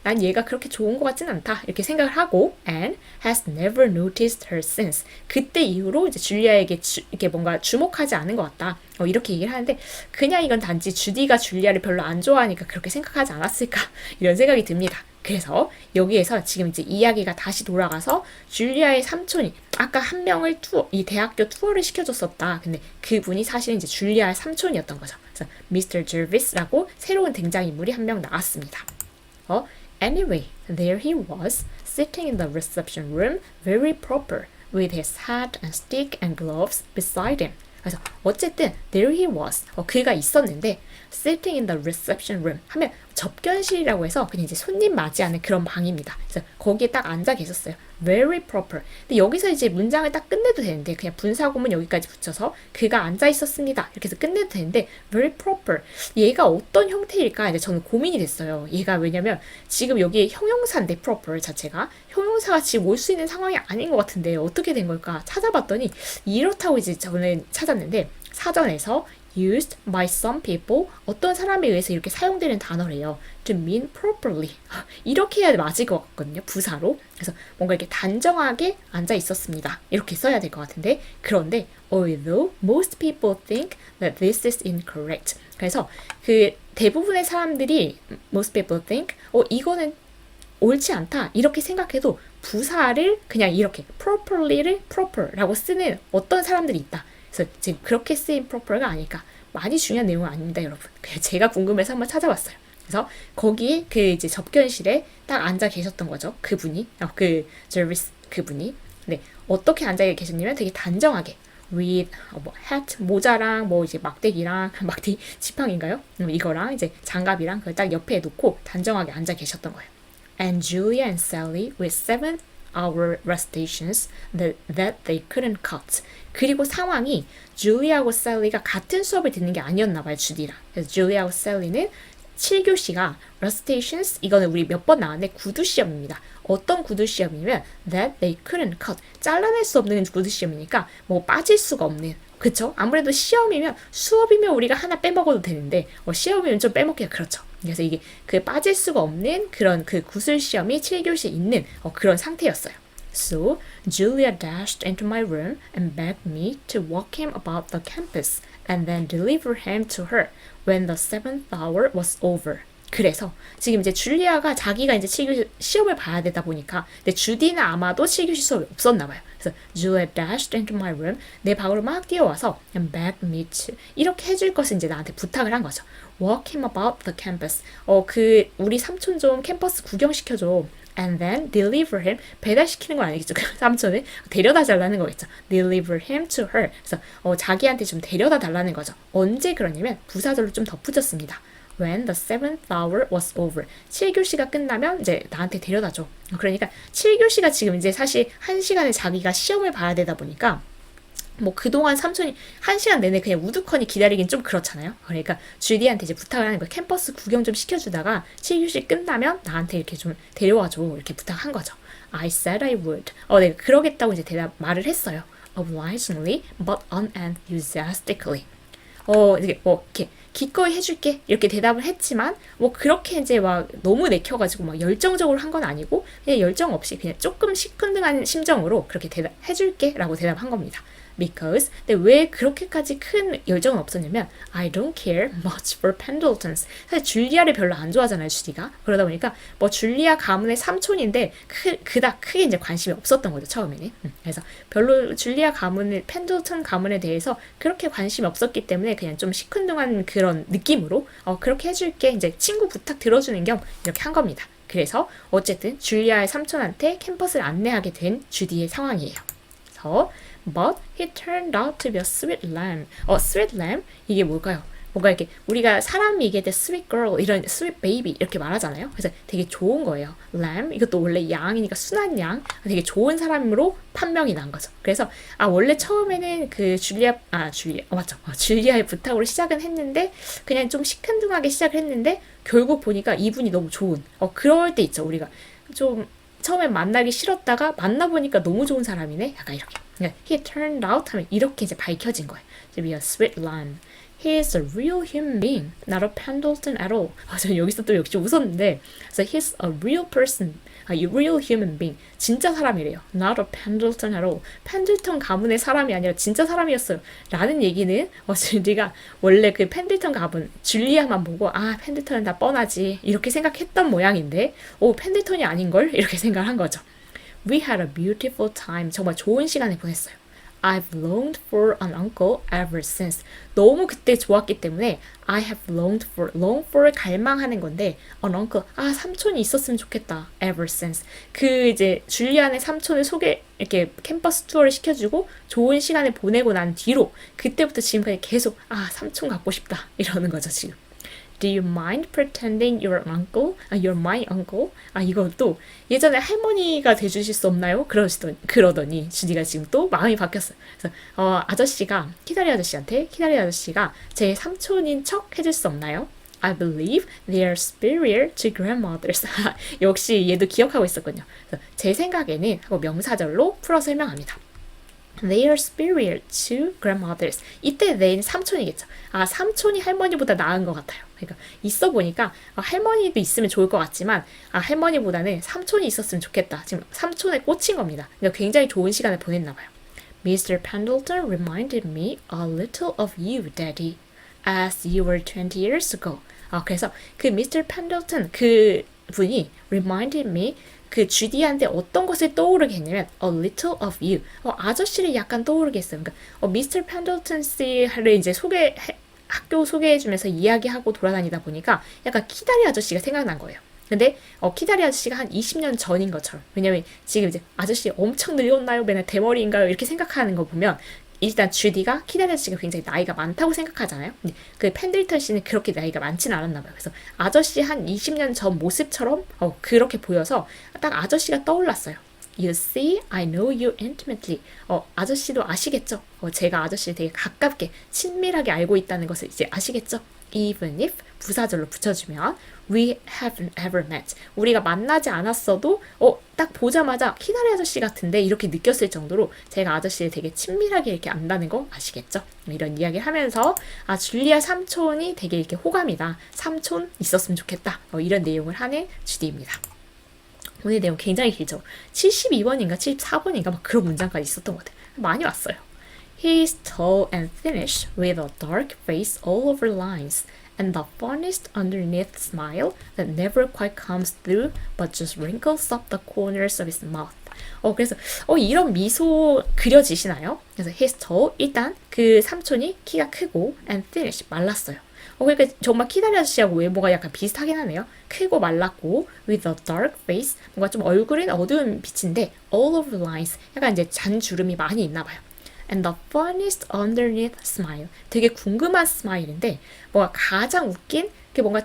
난 얘가 그렇게 좋은 것 같진 않다 이렇게 생각을 하고 and has never noticed her since. 그때 이후로 이제 줄리아에게 이렇게 뭔가 주목하지 않은 것 같다. 이렇게 얘기를 하는데 그냥 이건 단지 주디가 줄리아를 별로 안 좋아하니까 그렇게 생각하지 않았을까 이런 생각이 듭니다. 그래서 여기에서 지금 이제 이야기가 다시 돌아가서 줄리아의 삼촌이 아까 한 명을 이 대학교 투어를 시켜줬었다. 근데 그분이 사실은 이제 줄리아의 삼촌이었던 거죠. 그래서 Mr. Jervis라고 새로운 등장인물이 한 명 나왔습니다. Anyway, there he was, sitting in the reception room, very proper, with his hat and stick and gloves beside him. 그래서 어쨌든 there he was. 그가 있었는데 sitting in the reception room 하면 접견실이라고 해서 그냥 이제 손님 맞이하는 그런 방입니다. 그래서 거기에 딱 앉아 계셨어요. Very proper. 근데 여기서 이제 문장을 딱 끝내도 되는데 그냥 분사구문 여기까지 붙여서 그가 앉아 있었습니다. 이렇게 해서 끝내도 되는데 very proper. 얘가 어떤 형태일까? 이제 저는 고민이 됐어요. 얘가 왜냐면 지금 여기 형용사인데 proper 자체가 형용사가 지금 올 수 있는 상황이 아닌 것 같은데 어떻게 된 걸까? 찾아봤더니 이렇다고 이제 저는 찾았는데 사전에서 used by some people 어떤 사람에 의해서 이렇게 사용되는 단어래요. to mean properly. 이렇게 해야 맞을 것 같거든요. 부사로. 그래서 뭔가 이렇게 단정하게 앉아 있었습니다. 이렇게 써야 될 것 같은데 그런데 although most people think that this is incorrect. 그래서 그 대부분의 사람들이 most people think 이거는 옳지 않다. 이렇게 생각해도 부사를 그냥 이렇게 properly를 proper라고 쓰는 어떤 사람들이 있다. 그래서 지금 그렇게 쓰인 proper가 아닐까. 많이 중요한 내용은 아닙니다, 여러분. 그냥 제가 궁금해서 한번 찾아봤어요. 그래서 거기에 그 이제 접견실에 딱 앉아 계셨던 거죠. 그분이, 그 Jervis 그분이. 네, 어떻게 앉아 계셨냐면 되게 단정하게 with 뭐 hat 모자랑 뭐 이제 막대기랑 막대기 지팡인가요? 이거랑 이제 장갑이랑 그걸 딱 옆에 놓고 단정하게 앉아 계셨던 거예요. And Julia and Sally with 7-hour restations that they couldn't cut. 그리고 상황이 줄리아하고 셀리가 같은 수업을 듣는 게 아니었나 봐요, 주디랑. 그래서 줄리아하고 셀리는 7교시가 recitations 이거는 우리 몇 번 나왔는데 구두 시험입니다. 어떤 구두 시험이면 that they couldn't cut 잘라낼 수 없는 구두 시험이니까 뭐 빠질 수가 없는 그쵸? 아무래도 시험이면 수업이면 우리가 하나 빼먹어도 되는데 시험이면 좀 빼먹기가 그렇죠. 그래서 이게 그 빠질 수가 없는 그런 그 구술 시험이 7교시에 있는 그런 상태였어요. So Julia dashed into my room and begged me to walk him about the campus and then deliver him to her when the seventh hour was over. 그래서 지금 이제 줄리아가 자기가 이제 7교시 시험을 봐야 되다 보니까 근데 주디는 아마도 7교시 수업이 없었나 봐요. 그래서 Julia dashed into my room 내 방으로 막 뛰어와서 and begged me to 이렇게 해줄 것을 이제 나한테 부탁을 한 거죠. Walk him about the campus. 그 우리 삼촌 좀 캠퍼스 구경시켜줘. And then deliver him 배달시키는 건 아니겠죠. 삼촌을 데려다 달라는 거겠죠. Deliver him to her. 그래서 자기한테 좀 데려다 달라는 거죠. 언제 그러냐면 부사절로 좀 덧붙였습니다. When the seventh hour was over. 7교시가 끝나면 이제 나한테 데려다 줘. 그러니까 7교시가 지금 이제 사실 1시간에 자기가 시험을 봐야 되다 보니까 뭐 그동안 삼촌이 1시간 내내 그냥 우두커니 기다리긴 좀 그렇잖아요. 그러니까 주디한테 이제 부탁을 하는 거예요. 캠퍼스 구경 좀 시켜주다가 7교시 끝나면 나한테 이렇게 좀 데려와줘 이렇게 부탁한 거죠. I said I would. 내가 그러겠다고 이제 말을 했어요. Obligingly, but unenthusiastically. 이게 이렇게 기꺼이 해줄게 이렇게 대답을 했지만 뭐 그렇게 이제 막 너무 내켜가지고 막 열정적으로 한 건 아니고 그냥 열정 없이 그냥 조금 시큰둥한 심정으로 그렇게 해줄게라고 대답한 겁니다. Because 근데 왜 그렇게까지 큰 열정은 없었냐면 I don't care much for Pendletons. 사실 줄리아를 별로 안 좋아하잖아요, 주디가. 그러다 보니까 뭐 줄리아 가문의 삼촌인데 그닥 크게 이제 관심이 없었던 거죠, 처음에는. 그래서 별로 줄리아 가문의 펜들턴 가문에 대해서 그렇게 관심이 없었기 때문에 그냥 좀 시큰둥한 그런 느낌으로 그렇게 해줄게 이제 친구 부탁 들어주는 겸 이렇게 한 겁니다. 그래서 어쨌든 줄리아의 삼촌한테 캠퍼스를 안내하게 된 주디의 상황이에요. 그래서 But he turned out to be a sweet lamb. sweet lamb? 이게 뭘까요? 뭔가 이렇게 우리가 사람이 얘기할 때 sweet girl, 이런 sweet baby 이렇게 말하잖아요. 그래서 되게 좋은 거예요. lamb, 이것도 원래 양이니까 순한 양, 되게 좋은 사람으로 판명이 난 거죠. 그래서 원래 처음에는 그 줄리아의 부탁으로 시작은 했는데 그냥 좀 시큰둥하게 시작을 했는데 결국 보니까 이분이 너무 좋은 그럴 때 있죠. 우리가 좀 처음에 만나기 싫었다가 만나보니까 너무 좋은 사람이네. 약간 이렇게. He turned out 하면 이렇게 이제 밝혀진 거예요. To be a sweet lamb. He is a real human being, not a Pendleton at all. 저는 여기서 또 역시 웃었는데, so he's a real person, a real human being. 진짜 사람이래요. Not a Pendleton at all. 펜들턴 가문의 사람이 아니라 진짜 사람이었어요. 라는 얘기는 주디가 원래 그 펜들턴 가문 줄리아만 보고 펜들턴은 다 뻔하지 이렇게 생각했던 모양인데, 펜들턴이 아닌걸 이렇게 생각한 거죠. We had a beautiful time. 정말 좋은 시간을 보냈어요. I've longed for an uncle ever since. 너무 그때 좋았기 때문에 I have long for 갈망하는 건데 an uncle, 삼촌이 있었으면 좋겠다. ever since. 그 이제 줄리안의 삼촌을 이렇게 캠퍼스 투어를 시켜주고 좋은 시간을 보내고 난 뒤로 그때부터 지금까지 계속 삼촌 갖고 싶다 이러는 거죠 지금. Do you mind pretending you're an uncle? You're my uncle? 이것도 예전에 할머니가 돼주실 수 없나요? 그러더니 주디가 지금 또 마음이 바뀌었어요. 그래서 키다리 아저씨가 제 삼촌인 척 해줄 수 없나요? I believe they are superior to grandmothers. 역시 얘도 기억하고 있었군요. 그래서 제 생각에는 하고 명사절로 풀어 설명합니다. They are superior to grandmothers. 이때 they는 삼촌이겠죠. 삼촌이 할머니보다 나은 것 같아요. 그러니까 있어 보니까 할머니도 있으면 좋을 것 같지만 할머니보다는 삼촌이 있었으면 좋겠다. 지금 삼촌에 꽂힌 겁니다. 그러니까 굉장히 좋은 시간을 보냈나 봐요. Mr. Pendleton reminded me a little of you, Daddy, as you were 20 years ago. 그래서 그 Mr. Pendleton 그 분이 reminded me 그 주디한테 어떤 것을 떠오르게 했냐면 a little of you. 아저씨를 약간 떠오르게 했어요. 그러니까 Mr. Pendleton 씨를 이제 학교 소개해주면서 이야기하고 돌아다니다 보니까 약간 키다리 아저씨가 생각난 거예요. 근데 키다리 아저씨가 한 20년 전인 것처럼. 왜냐면 지금 이제 아저씨 엄청 늙었나요? 맨날 대머리인가요? 이렇게 생각하는 거 보면 일단 주디가 키다리 아저씨가 굉장히 나이가 많다고 생각하잖아요. 근데 그 펜들턴 씨는 그렇게 나이가 많지는 않았나 봐요. 그래서 아저씨 한 20년 전 모습처럼 그렇게 보여서 딱 아저씨가 떠올랐어요. You see, I know you intimately. 아저씨도 아시겠죠? 제가 아저씨를 되게 가깝게 친밀하게 알고 있다는 것을 이제 아시겠죠? even if 부사절로 붙여주면 we haven't ever met. 우리가 만나지 않았어도 딱 보자마자 키다리 아저씨 같은데 이렇게 느꼈을 정도로 제가 아저씨를 되게 친밀하게 이렇게 안다는 거 아시겠죠? 이런 이야기를 하면서 줄리아 삼촌이 되게 이렇게 호감이다. 삼촌 있었으면 좋겠다. 이런 내용을 하는 주디입니다. 오늘 내용 굉장히 길죠. 72번인가 74번인가 막 그런 문장까지 있었던 것 같아요. 많이 왔어요. He is tall and thinnish with a dark face all over lines and the funniest underneath smile that never quite comes through but just wrinkles up the corners of his mouth. 그래서 이런 미소 그려지시나요? 그래서 he's tall, 일단 그 삼촌이 키가 크고 and thinnish, 말랐어요. 그러니까 정말 키다리 아저씨하고 외모가 약간 비슷하긴 하네요. 크고 말랐고 with a dark face, 뭔가 좀 얼굴은 어두운 빛인데 all over lines, 약간 이제 잔주름이 많이 있나 봐요. And the funniest underneath smile, 되게 궁금한 스마일인데 뭔가 가장 웃긴, 뭔가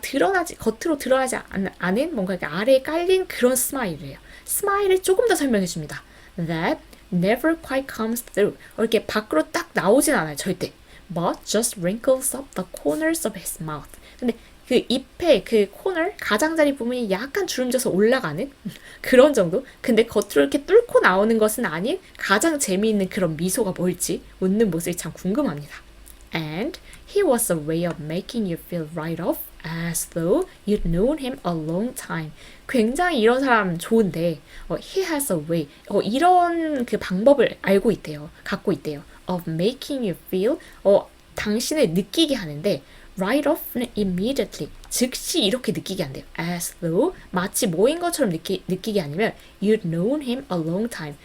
겉으로 드러나지 않은 뭔가 아래에 깔린 그런 스마일이에요. 스마일을 조금 더 설명해 줍니다. That never quite comes through, 이렇게 밖으로 딱 나오진 않아요, 절대. But just wrinkles up the corners of his mouth. 근데 그 잎의 그 코너, 가장자리 부분이 약간 주름져서 올라가는 그런 정도? 근데 겉으로 이렇게 뚫고 나오는 것은 아닌 가장 재미있는 그런 미소가 뭘지 웃는 모습이 참 궁금합니다. And he was a way of making you feel right off as though you'd known him a long time. 굉장히 이런 사람 좋은데 he has a way, 이런 그 방법을 갖고 있대요. of making you feel, 당신을 느끼게 하는데 right off immediately, 즉시 이렇게 느끼게 한대요. as though, 마치 뭐인 것처럼 느끼게 아니면 you'd known him a long time,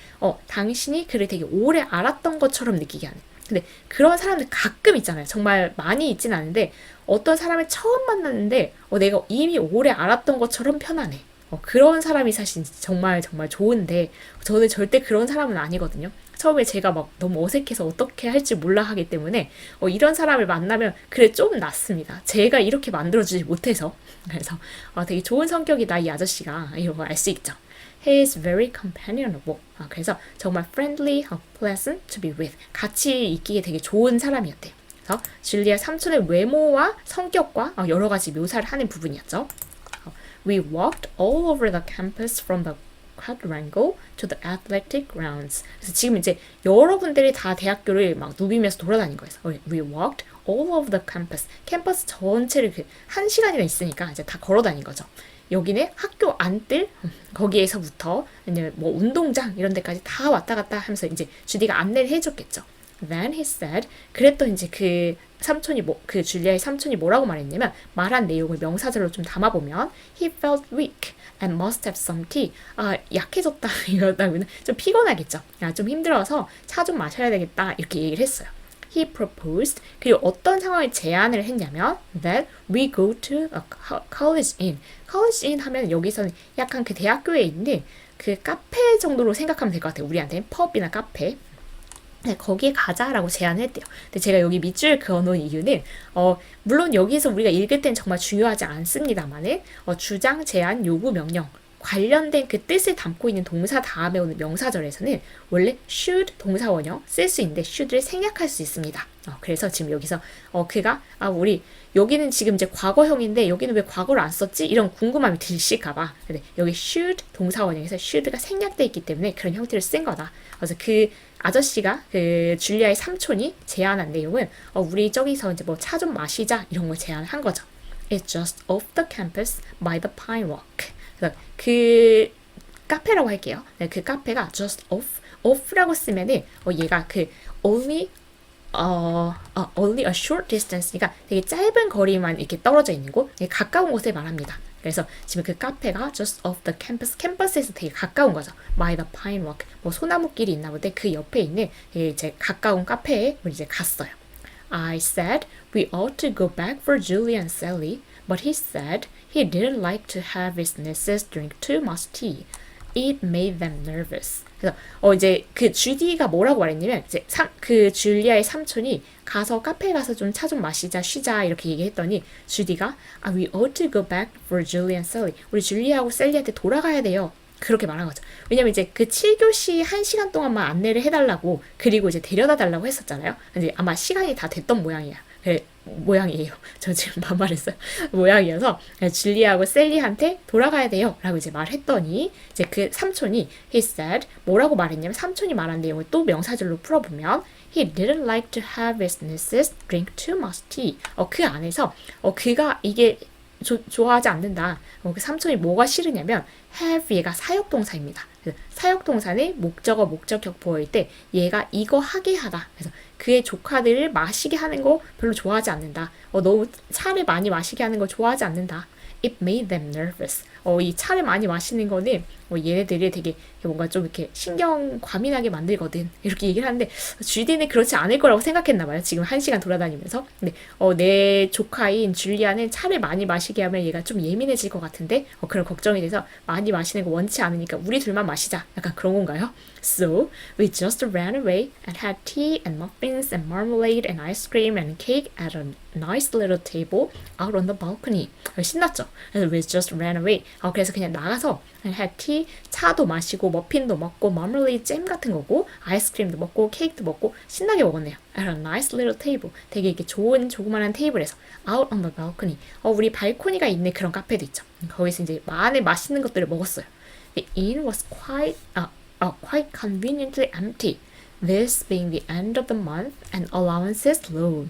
당신이 그를 되게 오래 알았던 것처럼 느끼게 하는. 근데 그런 사람들 가끔 있잖아요. 정말 많이 있진 않은데 어떤 사람을 처음 만났는데 내가 이미 오래 알았던 것처럼 편하네. 그런 사람이 사실 정말 정말 좋은데 저는 절대 그런 사람은 아니거든요. 처음에 제가 막 너무 어색해서 어떻게 할지 몰라 하기 때문에 이런 사람을 만나면 그래 좀 낫습니다. 제가 이렇게 만들어주지 못해서. 그래서 되게 좋은 성격이다 이 아저씨가, 이런 걸 알 수 있죠. He is very companionable. 그래서 정말 friendly, pleasant to be with. 같이 있기에 되게 좋은 사람이었대요. 그래서 줄리아 삼촌의 외모와 성격과 여러 가지 묘사를 하는 부분이었죠. We walked all over the campus from the quadrangle to the athletic grounds. 그래서 지금 이제 여러분들이 다 대학교를 막 누비면서 돌아다닌 거예요. We walked all over the campus. 캠퍼스 전체를 1시간이나 있으니까 이제 다 걸어 다닌 거죠. 여기는 학교 안뜰 거기에서부터 이제 뭐 운동장 이런 데까지 다 왔다 갔다 하면서 이제 주디가 안내를 해줬겠죠. Then he said, 그랬더니 이제 그 삼촌이 그 줄리아의 삼촌이 뭐라고 말했냐면, 말한 내용을 명사절로 좀 담아보면 he felt weak and must have some tea. 약해졌다 이러다면 좀 피곤하겠죠. 좀 힘들어서 차 좀 마셔야 되겠다 이렇게 얘기를 했어요. He proposed, 그리고 어떤 상황을 제안을 했냐면 that we go to a college inn. college inn 하면 여기서는 약간 그 대학교에 있는 그 카페 정도로 생각하면 될 것 같아요. 우리한테는 펍이나 카페. 네, 거기에 가자라고 제안을 했대요. 근데 제가 여기 밑줄 그어놓은 이유는 물론 여기서 우리가 읽을 땐 정말 중요하지 않습니다만은 주장, 제안, 요구, 명령 관련된 그 뜻을 담고 있는 동사 다음에 오는 명사절에서는 원래 should 동사원형 쓸 수 있는데 should를 생략할 수 있습니다. 그래서 지금 여기서 그가 우리 여기는 지금 이제 과거형인데 여기는 왜 과거를 안 썼지? 이런 궁금함이 드실까봐. 근데 여기 should 동사원형에서 should가 생략돼 있기 때문에 그런 형태를 쓴 거다. 그래서 그 아저씨가 그 줄리아의 삼촌이 제안한 내용은 우리 저기서 이제 뭐 차 좀 마시자 이런 걸 제안한 거죠. It's just off the campus by the pine walk. 그래서 그 카페라고 할게요. 네, 그 카페가 just off라고 쓰면은 얘가 그 only a short distance니까 되게 짧은 거리만 이렇게 떨어져 있는 곳, 가까운 곳을 말합니다. 그래서 지금 그 카페가 just off the campus, 캠퍼스에서 되게 가까운 거죠. by the pine walk, 뭐 소나무길이 있나 본데 그 옆에 있는 이제 가까운 카페에 우리 이제 갔어요. I said we ought to go back for Julie and Sally, but he said he didn't like to have his nieces drink too much tea. It made them nervous. 그래서 이제 그 주디가 뭐라고 말했냐면 이제 그 줄리아의 삼촌이 가서 카페에 가서 좀 차 좀 마시자 쉬자 이렇게 얘기했더니 주디가 we ought to go back for Julie and Sally. 우리 줄리아하고 셀리한테 돌아가야 돼요. 그렇게 말한 거죠. 왜냐면 이제 그 7교시 1시간 동안만 안내를 해달라고 그리고 이제 데려다 달라고 했었잖아요. 근데 아마 시간이 다 됐던 모양이야. 모양이에요. 저 지금 반말했어요. 모양이어서 줄리아하고 셀리한테 돌아가야 돼요 라고 이제 말했더니 이제 그 삼촌이 he said 뭐라고 말했냐면 삼촌이 말한 내용을 또 명사절로 풀어보면 he didn't like to have his nieces drink too much tea. 그 안에서 그가 이게 좋아하지 않는다. 그 삼촌이 뭐가 싫으냐면 have 얘가 사역동사입니다. 사역동사는 목적어 목적격 보어일 때 얘가 이거 하게 하다. 그래서 그의 조카들을 마시게 하는 거 별로 좋아하지 않는다. 너무 차를 많이 마시게 하는 거 좋아하지 않는다. It made them nervous. 이 차를 많이 마시는 거는 얘네들이 되게 뭔가 좀 이렇게 신경 과민하게 만들거든. 이렇게 얘기를 하는데 주디는 그렇지 않을 거라고 생각했나 봐요. 지금 1시간 돌아다니면서. 근데 내 조카인 줄리아는 차를 많이 마시게 하면 얘가 좀 예민해질 것 같은데 그런 걱정이 돼서 많이 마시는 거 원치 않으니까 우리 둘만 마시자. 약간 그런 건가요? So we just ran away and had tea and muffins and marmalade and ice cream and cake at a nice little table out on the balcony. 신났죠? 그래서 we just ran away. 그래서 그냥 나가서 had tea, 차도 마시고 머핀도 먹고 marmalade 잼 같은 거고 아이스크림도 먹고 케이크도 먹고 신나게 먹었네요. At a nice little table. 되게 이렇게 좋은 조그만한 테이블에서 out on the balcony. 우리 발코니가 있는 그런 카페도 있죠. 거기서 이제 많은 맛있는 것들을 먹었어요. The inn was quite conveniently empty. This being the end of the month and allowances low.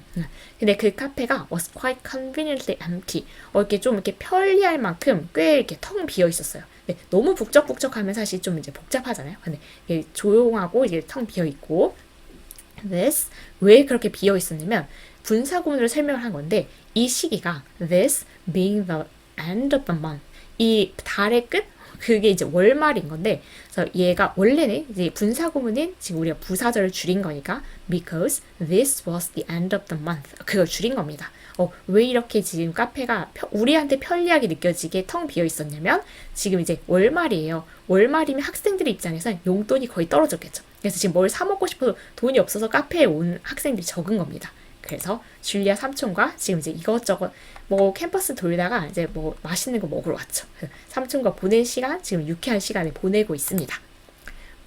근데 그 카페가 was quite conveniently empty. 이렇게 좀 이렇게 편리할 만큼 꽤 이렇게 텅 비어 있었어요. 너무 북적북적하면 사실 좀 이제 복잡하잖아요. 근데 이게 조용하고 이제 텅 비어 있고. This 왜 그렇게 비어 있었냐면 분사구문으로 설명을 한 건데 이 시기가 this being the end of the month. 이 달의 끝 그게 이제 월말인 건데, 그래서 얘가 원래는 이제 분사구문은 지금 우리가 부사절을 줄인 거니까 because this was the end of the month 그걸 줄인 겁니다. 왜 이렇게 지금 카페가 우리한테 편리하게 느껴지게 텅 비어 있었냐면 지금 이제 월말이에요. 월말이면 학생들의 입장에서 용돈이 거의 떨어졌겠죠. 그래서 지금 뭘 사 먹고 싶어도 돈이 없어서 카페에 온 학생들이 적은 겁니다. 그래서 줄리아 삼촌과 지금 이제 이것저것 캠퍼스 돌다가 이제 맛있는 거 먹으러 왔죠. 삼촌과 보낸 시간, 지금 유쾌한 시간을 보내고 있습니다.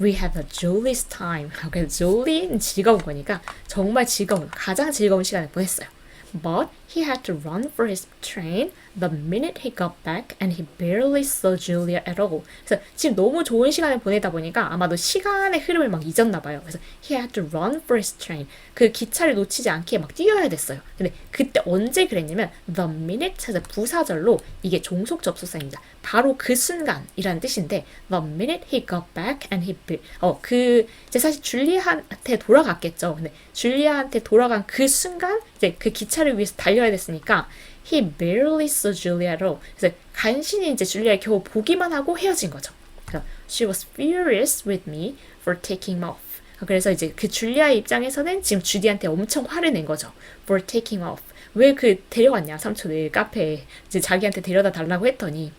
We had a jolly time. 그래서 jolly는 즐거운 거니까 정말 가장 즐거운 시간을 보냈어요. But he had to run for his train the minute he got back and he barely saw Julia at all. 그래서 지금 너무 좋은 시간을 보내다 보니까 아마도 시간의 흐름을 막 잊었나 봐요. 그래서 he had to run for his train. 그 기차를 놓치지 않게 막 뛰어야 됐어요. 근데 그때 언제 그랬냐면 the minute 해서 부사절로 이게 종속 접속사입니다. 바로 그 순간이라는 뜻인데 the minute he got back and he 이제 사실 줄리아한테 돌아갔겠죠. 근데 줄리아한테 돌아간 그 순간 이제 그 기차를 위해서 달려야 됐으니까 he barely saw Julia at all. 그래서 간신히 이제 줄리아를 겨우 보기만 하고 헤어진 거죠. 그래서 she was furious with me for taking off. 그래서 이제 그 줄리아의 입장에서는 지금 주디한테 엄청 화를 낸 거죠. for taking off. 왜 데려왔냐 삼촌을 카페에 이제 자기한테 데려다 달라고 했더니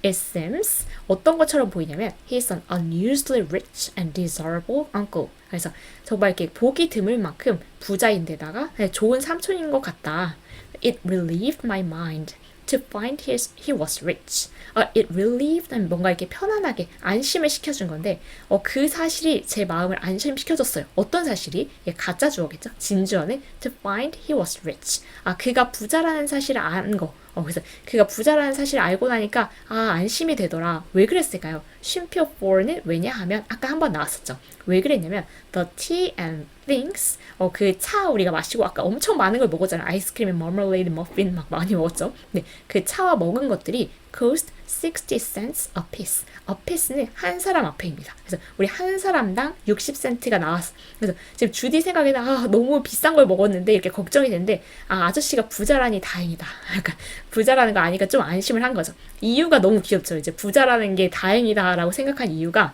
it seems 어떤 것처럼 보이냐면 he's an unusually rich and desirable uncle. 그래서 정말 이렇게 보기 드물 만큼 부자인데다가 좋은 삼촌인 것 같다. It relieved my mind to find he was rich. It relieved 뭔가 이렇게 편안하게 안심을 시켜준 건데 그 사실이 제 마음을 안심시켜줬어요. 어떤 사실이? 가짜 주어겠죠. 진주어는 to find he was rich. 그가 부자라는 사실을 안 거. 그래서 그가 부자라는 사실을 알고 나니까 안심이 되더라. 왜 그랬을까요? 쉼표 for는 왜냐하면 아까 한번 나왔었죠. 왜 그랬냐면 the tea and things 그 차 우리가 마시고 아까 엄청 많은 걸 먹었잖아요. 아이스크림, marmalade, muffin 막 많이 먹었죠. 근데 그 차와 먹은 것들이 cost 60 cents a piece. a piece는 한 사람 앞에입니다. 그래서 우리 한 사람당 60센트가 나왔어. 그래서 지금 주디 생각에는 너무 비싼 걸 먹었는데 이렇게 걱정이 되는데 아저씨가 부자라니 다행이다. 약간 부자라는 거 아니까 좀 안심을 한 거죠. 이유가 너무 귀엽죠. 이제 부자라는 게 다행이다라고 생각한 이유가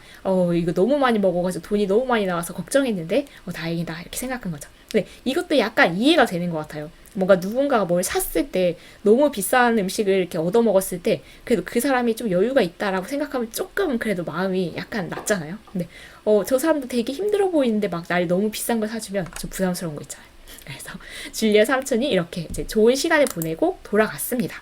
이거 너무 많이 먹어가지고 돈이 너무 많이 나와서 걱정했는데 다행이다 이렇게 생각한 거죠. 근데 이것도 약간 이해가 되는 것 같아요. 뭔가 누군가가 뭘 샀을 때 너무 비싼 음식을 이렇게 얻어먹었을 때 그래도 그 사람이 좀 여유가 있다라고 생각하면 조금 그래도 마음이 약간 낫잖아요. 근데 저 사람도 되게 힘들어 보이는데 막 날 너무 비싼 걸 사주면 좀 부담스러운 거 있잖아요. 그래서 줄리아 삼촌이 이렇게 이제 좋은 시간을 보내고 돌아갔습니다.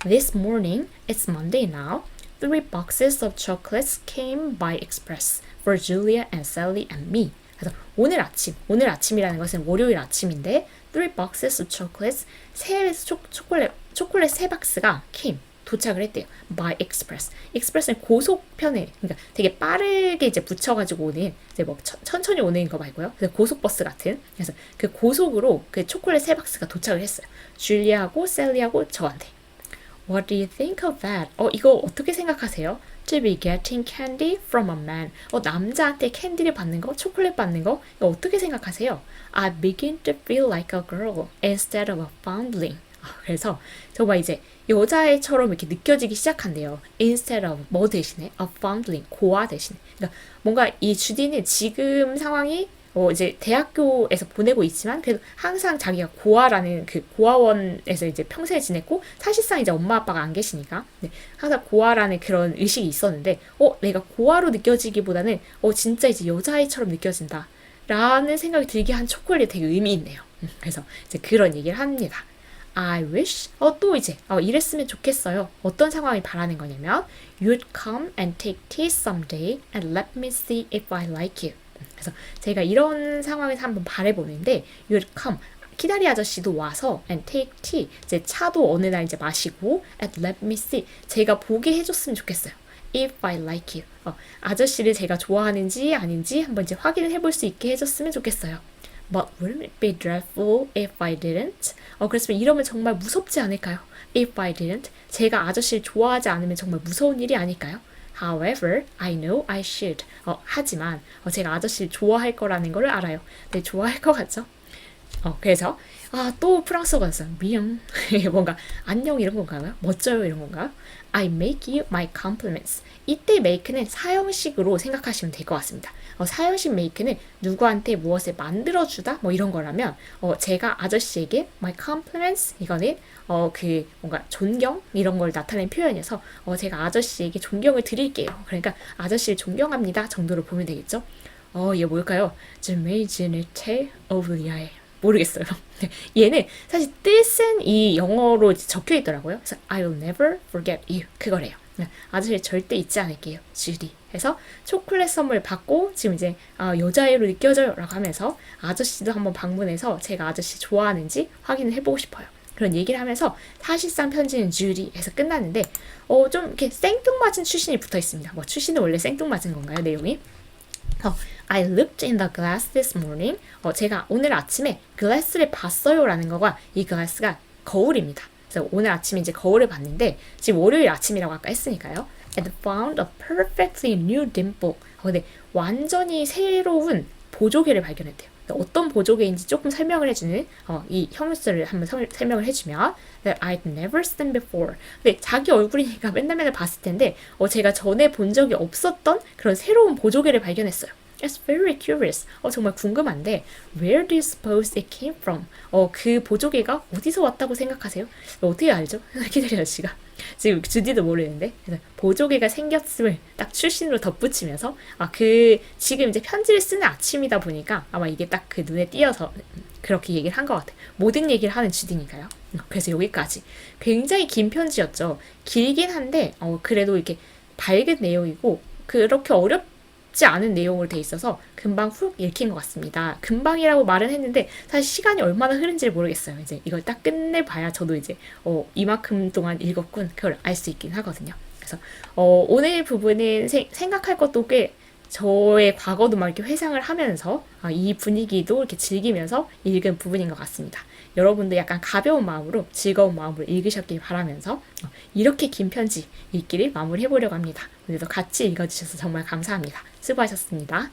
This morning, it's Monday now. 3 boxes of chocolates came by express for Julia and Sally and me. 그래서 오늘 아침이라는 것은 월요일 아침인데 3 boxes of chocolates, 초콜릿 3박스가 came, 도착을 했대요. by express. express는 고속편에, 그러니까 되게 빠르게 이제 붙여가지고 오는, 이제 뭐 천천히 오는 거 말고요. 그래서 고속버스 같은. 그래서 그 고속으로 그 초콜릿 3박스가 도착을 했어요. 줄리하고 셀리하고 저한테. What do you think of that? 이거 어떻게 생각하세요? To be getting candy from a man. 남자한테 캔디를 받는 거, 초콜릿 받는 거, 이거 어떻게 생각하세요? I begin to feel like a girl instead of a foundling. 그래서 정말 이제 여자애처럼 이렇게 느껴지기 시작한대요. Instead of 뭐 대신에? A foundling, 고아 대신에. 그러니까 뭔가 이 주디는 지금 상황이 이제 대학교에서 보내고 있지만 그래도 항상 자기가 고아라는 그 고아원에서 이제 평생을 지냈고 사실상 이제 엄마 아빠가 안 계시니까 네, 항상 고아라는 그런 의식이 있었는데 내가 고아로 느껴지기보다는 진짜 이제 여자아이처럼 느껴진다 라는 생각이 들게 한 초콜릿이 되게 의미 있네요. 그래서 이제 그런 얘기를 합니다. I wish 또 이제 이랬으면 좋겠어요. 어떤 상황이 바라는 거냐면 You'd come and take tea someday and let me see if I like you. 그래서 제가 이런 상황에서 한번 바라보는데 You'd come 키다리 아저씨도 와서 and take tea 이제 차도 어느 날 이제 마시고 and let me see 제가 보게 해줬으면 좋겠어요. If I like you 아저씨를 제가 좋아하는지 아닌지 한번 이제 확인을 해볼 수 있게 해줬으면 좋겠어요. But wouldn't it be dreadful if I didn't? 그랬으면 이러면 정말 무섭지 않을까요? If I didn't 제가 아저씨를 좋아하지 않으면 정말 무서운 일이 아닐까요? However, I know I should. 하지만 제가 아저씨를 좋아할 거라는 걸 알아요. 네, 좋아할 것 같죠? 그래서 또 프랑스어가 있어요. 미영. 뭔가 안녕 이런 건가요? 멋져요 이런 건가요? I make you my compliments. 이때 make는 사형식으로 생각하시면 될 것 같습니다. 사형식 make는 누구한테 무엇을 만들어주다 뭐 이런 거라면 제가 아저씨에게 my compliments 이거는 그 뭔가 존경 이런 걸 나타내는 표현이어서 제가 아저씨에게 존경을 드릴게요. 그러니까 아저씨를 존경합니다 정도로 보면 되겠죠. 이게 뭘까요? Je m'étais oublié. 모르겠어요. 얘는 사실 뜻은 이 영어로 적혀 있더라고요. 그래서 I'll never forget you. 그거래요. 아저씨 절대 잊지 않을게요. 주디. 해서 초콜릿 선물 받고 지금 이제 여자애로 느껴져요 라고 하면서 아저씨도 한번 방문해서 제가 아저씨 좋아하는지 확인을 해보고 싶어요. 그런 얘기를 하면서 사실상 편지는 주디 해서 끝났는데 좀 이렇게 생뚱맞은 추신이 붙어 있습니다. 뭐 추신은 원래 생뚱맞은 건가요? 내용이? I looked in the glass this morning. 제가 오늘 아침에 glass를 봤어요 라는 거가 이 glass가 거울입니다. 그래서 오늘 아침에 이제 거울을 봤는데 지금 월요일 아침이라고 아까 했으니까요. And found a perfectly new dimple. 근데 완전히 새로운 보조개를 발견했대요. 어떤 보조개인지 조금 설명을 해주는 이 형용사를 한번 설명을 해주면 that I'd never seen before. 근데 자기 얼굴이니까 맨날 봤을 텐데 제가 전에 본 적이 없었던 그런 새로운 보조개를 발견했어요. It's very curious. 정말 궁금한데 Where do you suppose it came from? 그 보조개가 어디서 왔다고 생각하세요? 어떻게 알죠? 기다려요, 씨가. 지금 주디도 모르는데 그래서 보조개가 생겼음을 딱 출신으로 덧붙이면서 지금 이제 편지를 쓰는 아침이다 보니까 아마 이게 딱 그 눈에 띄어서 그렇게 얘기를 한 것 같아요. 모든 얘기를 하는 주디니까요. 그래서 여기까지 굉장히 긴 편지였죠. 길긴 한데 그래도 이렇게 밝은 내용이고 그렇게 어렵지 않은 내용으로 돼 있어서 금방 훅 읽힌 것 같습니다. 금방이라고 말은 했는데 사실 시간이 얼마나 흐른지를 모르겠어요. 이제 이걸 딱 끝내봐야 저도 이제 이만큼 동안 읽었군 그걸 알 수 있긴 하거든요. 그래서 오늘 부분은 생각할 것도 꽤 저의 과거도 막 이렇게 회상을 하면서 이 분위기도 이렇게 즐기면서 읽은 부분인 것 같습니다. 여러분도 약간 가벼운 마음으로 즐거운 마음으로 읽으셨길 바라면서 이렇게 긴 편지 읽기를 마무리해보려고 합니다. 오늘도 같이 읽어주셔서 정말 감사합니다. 수고하셨습니다.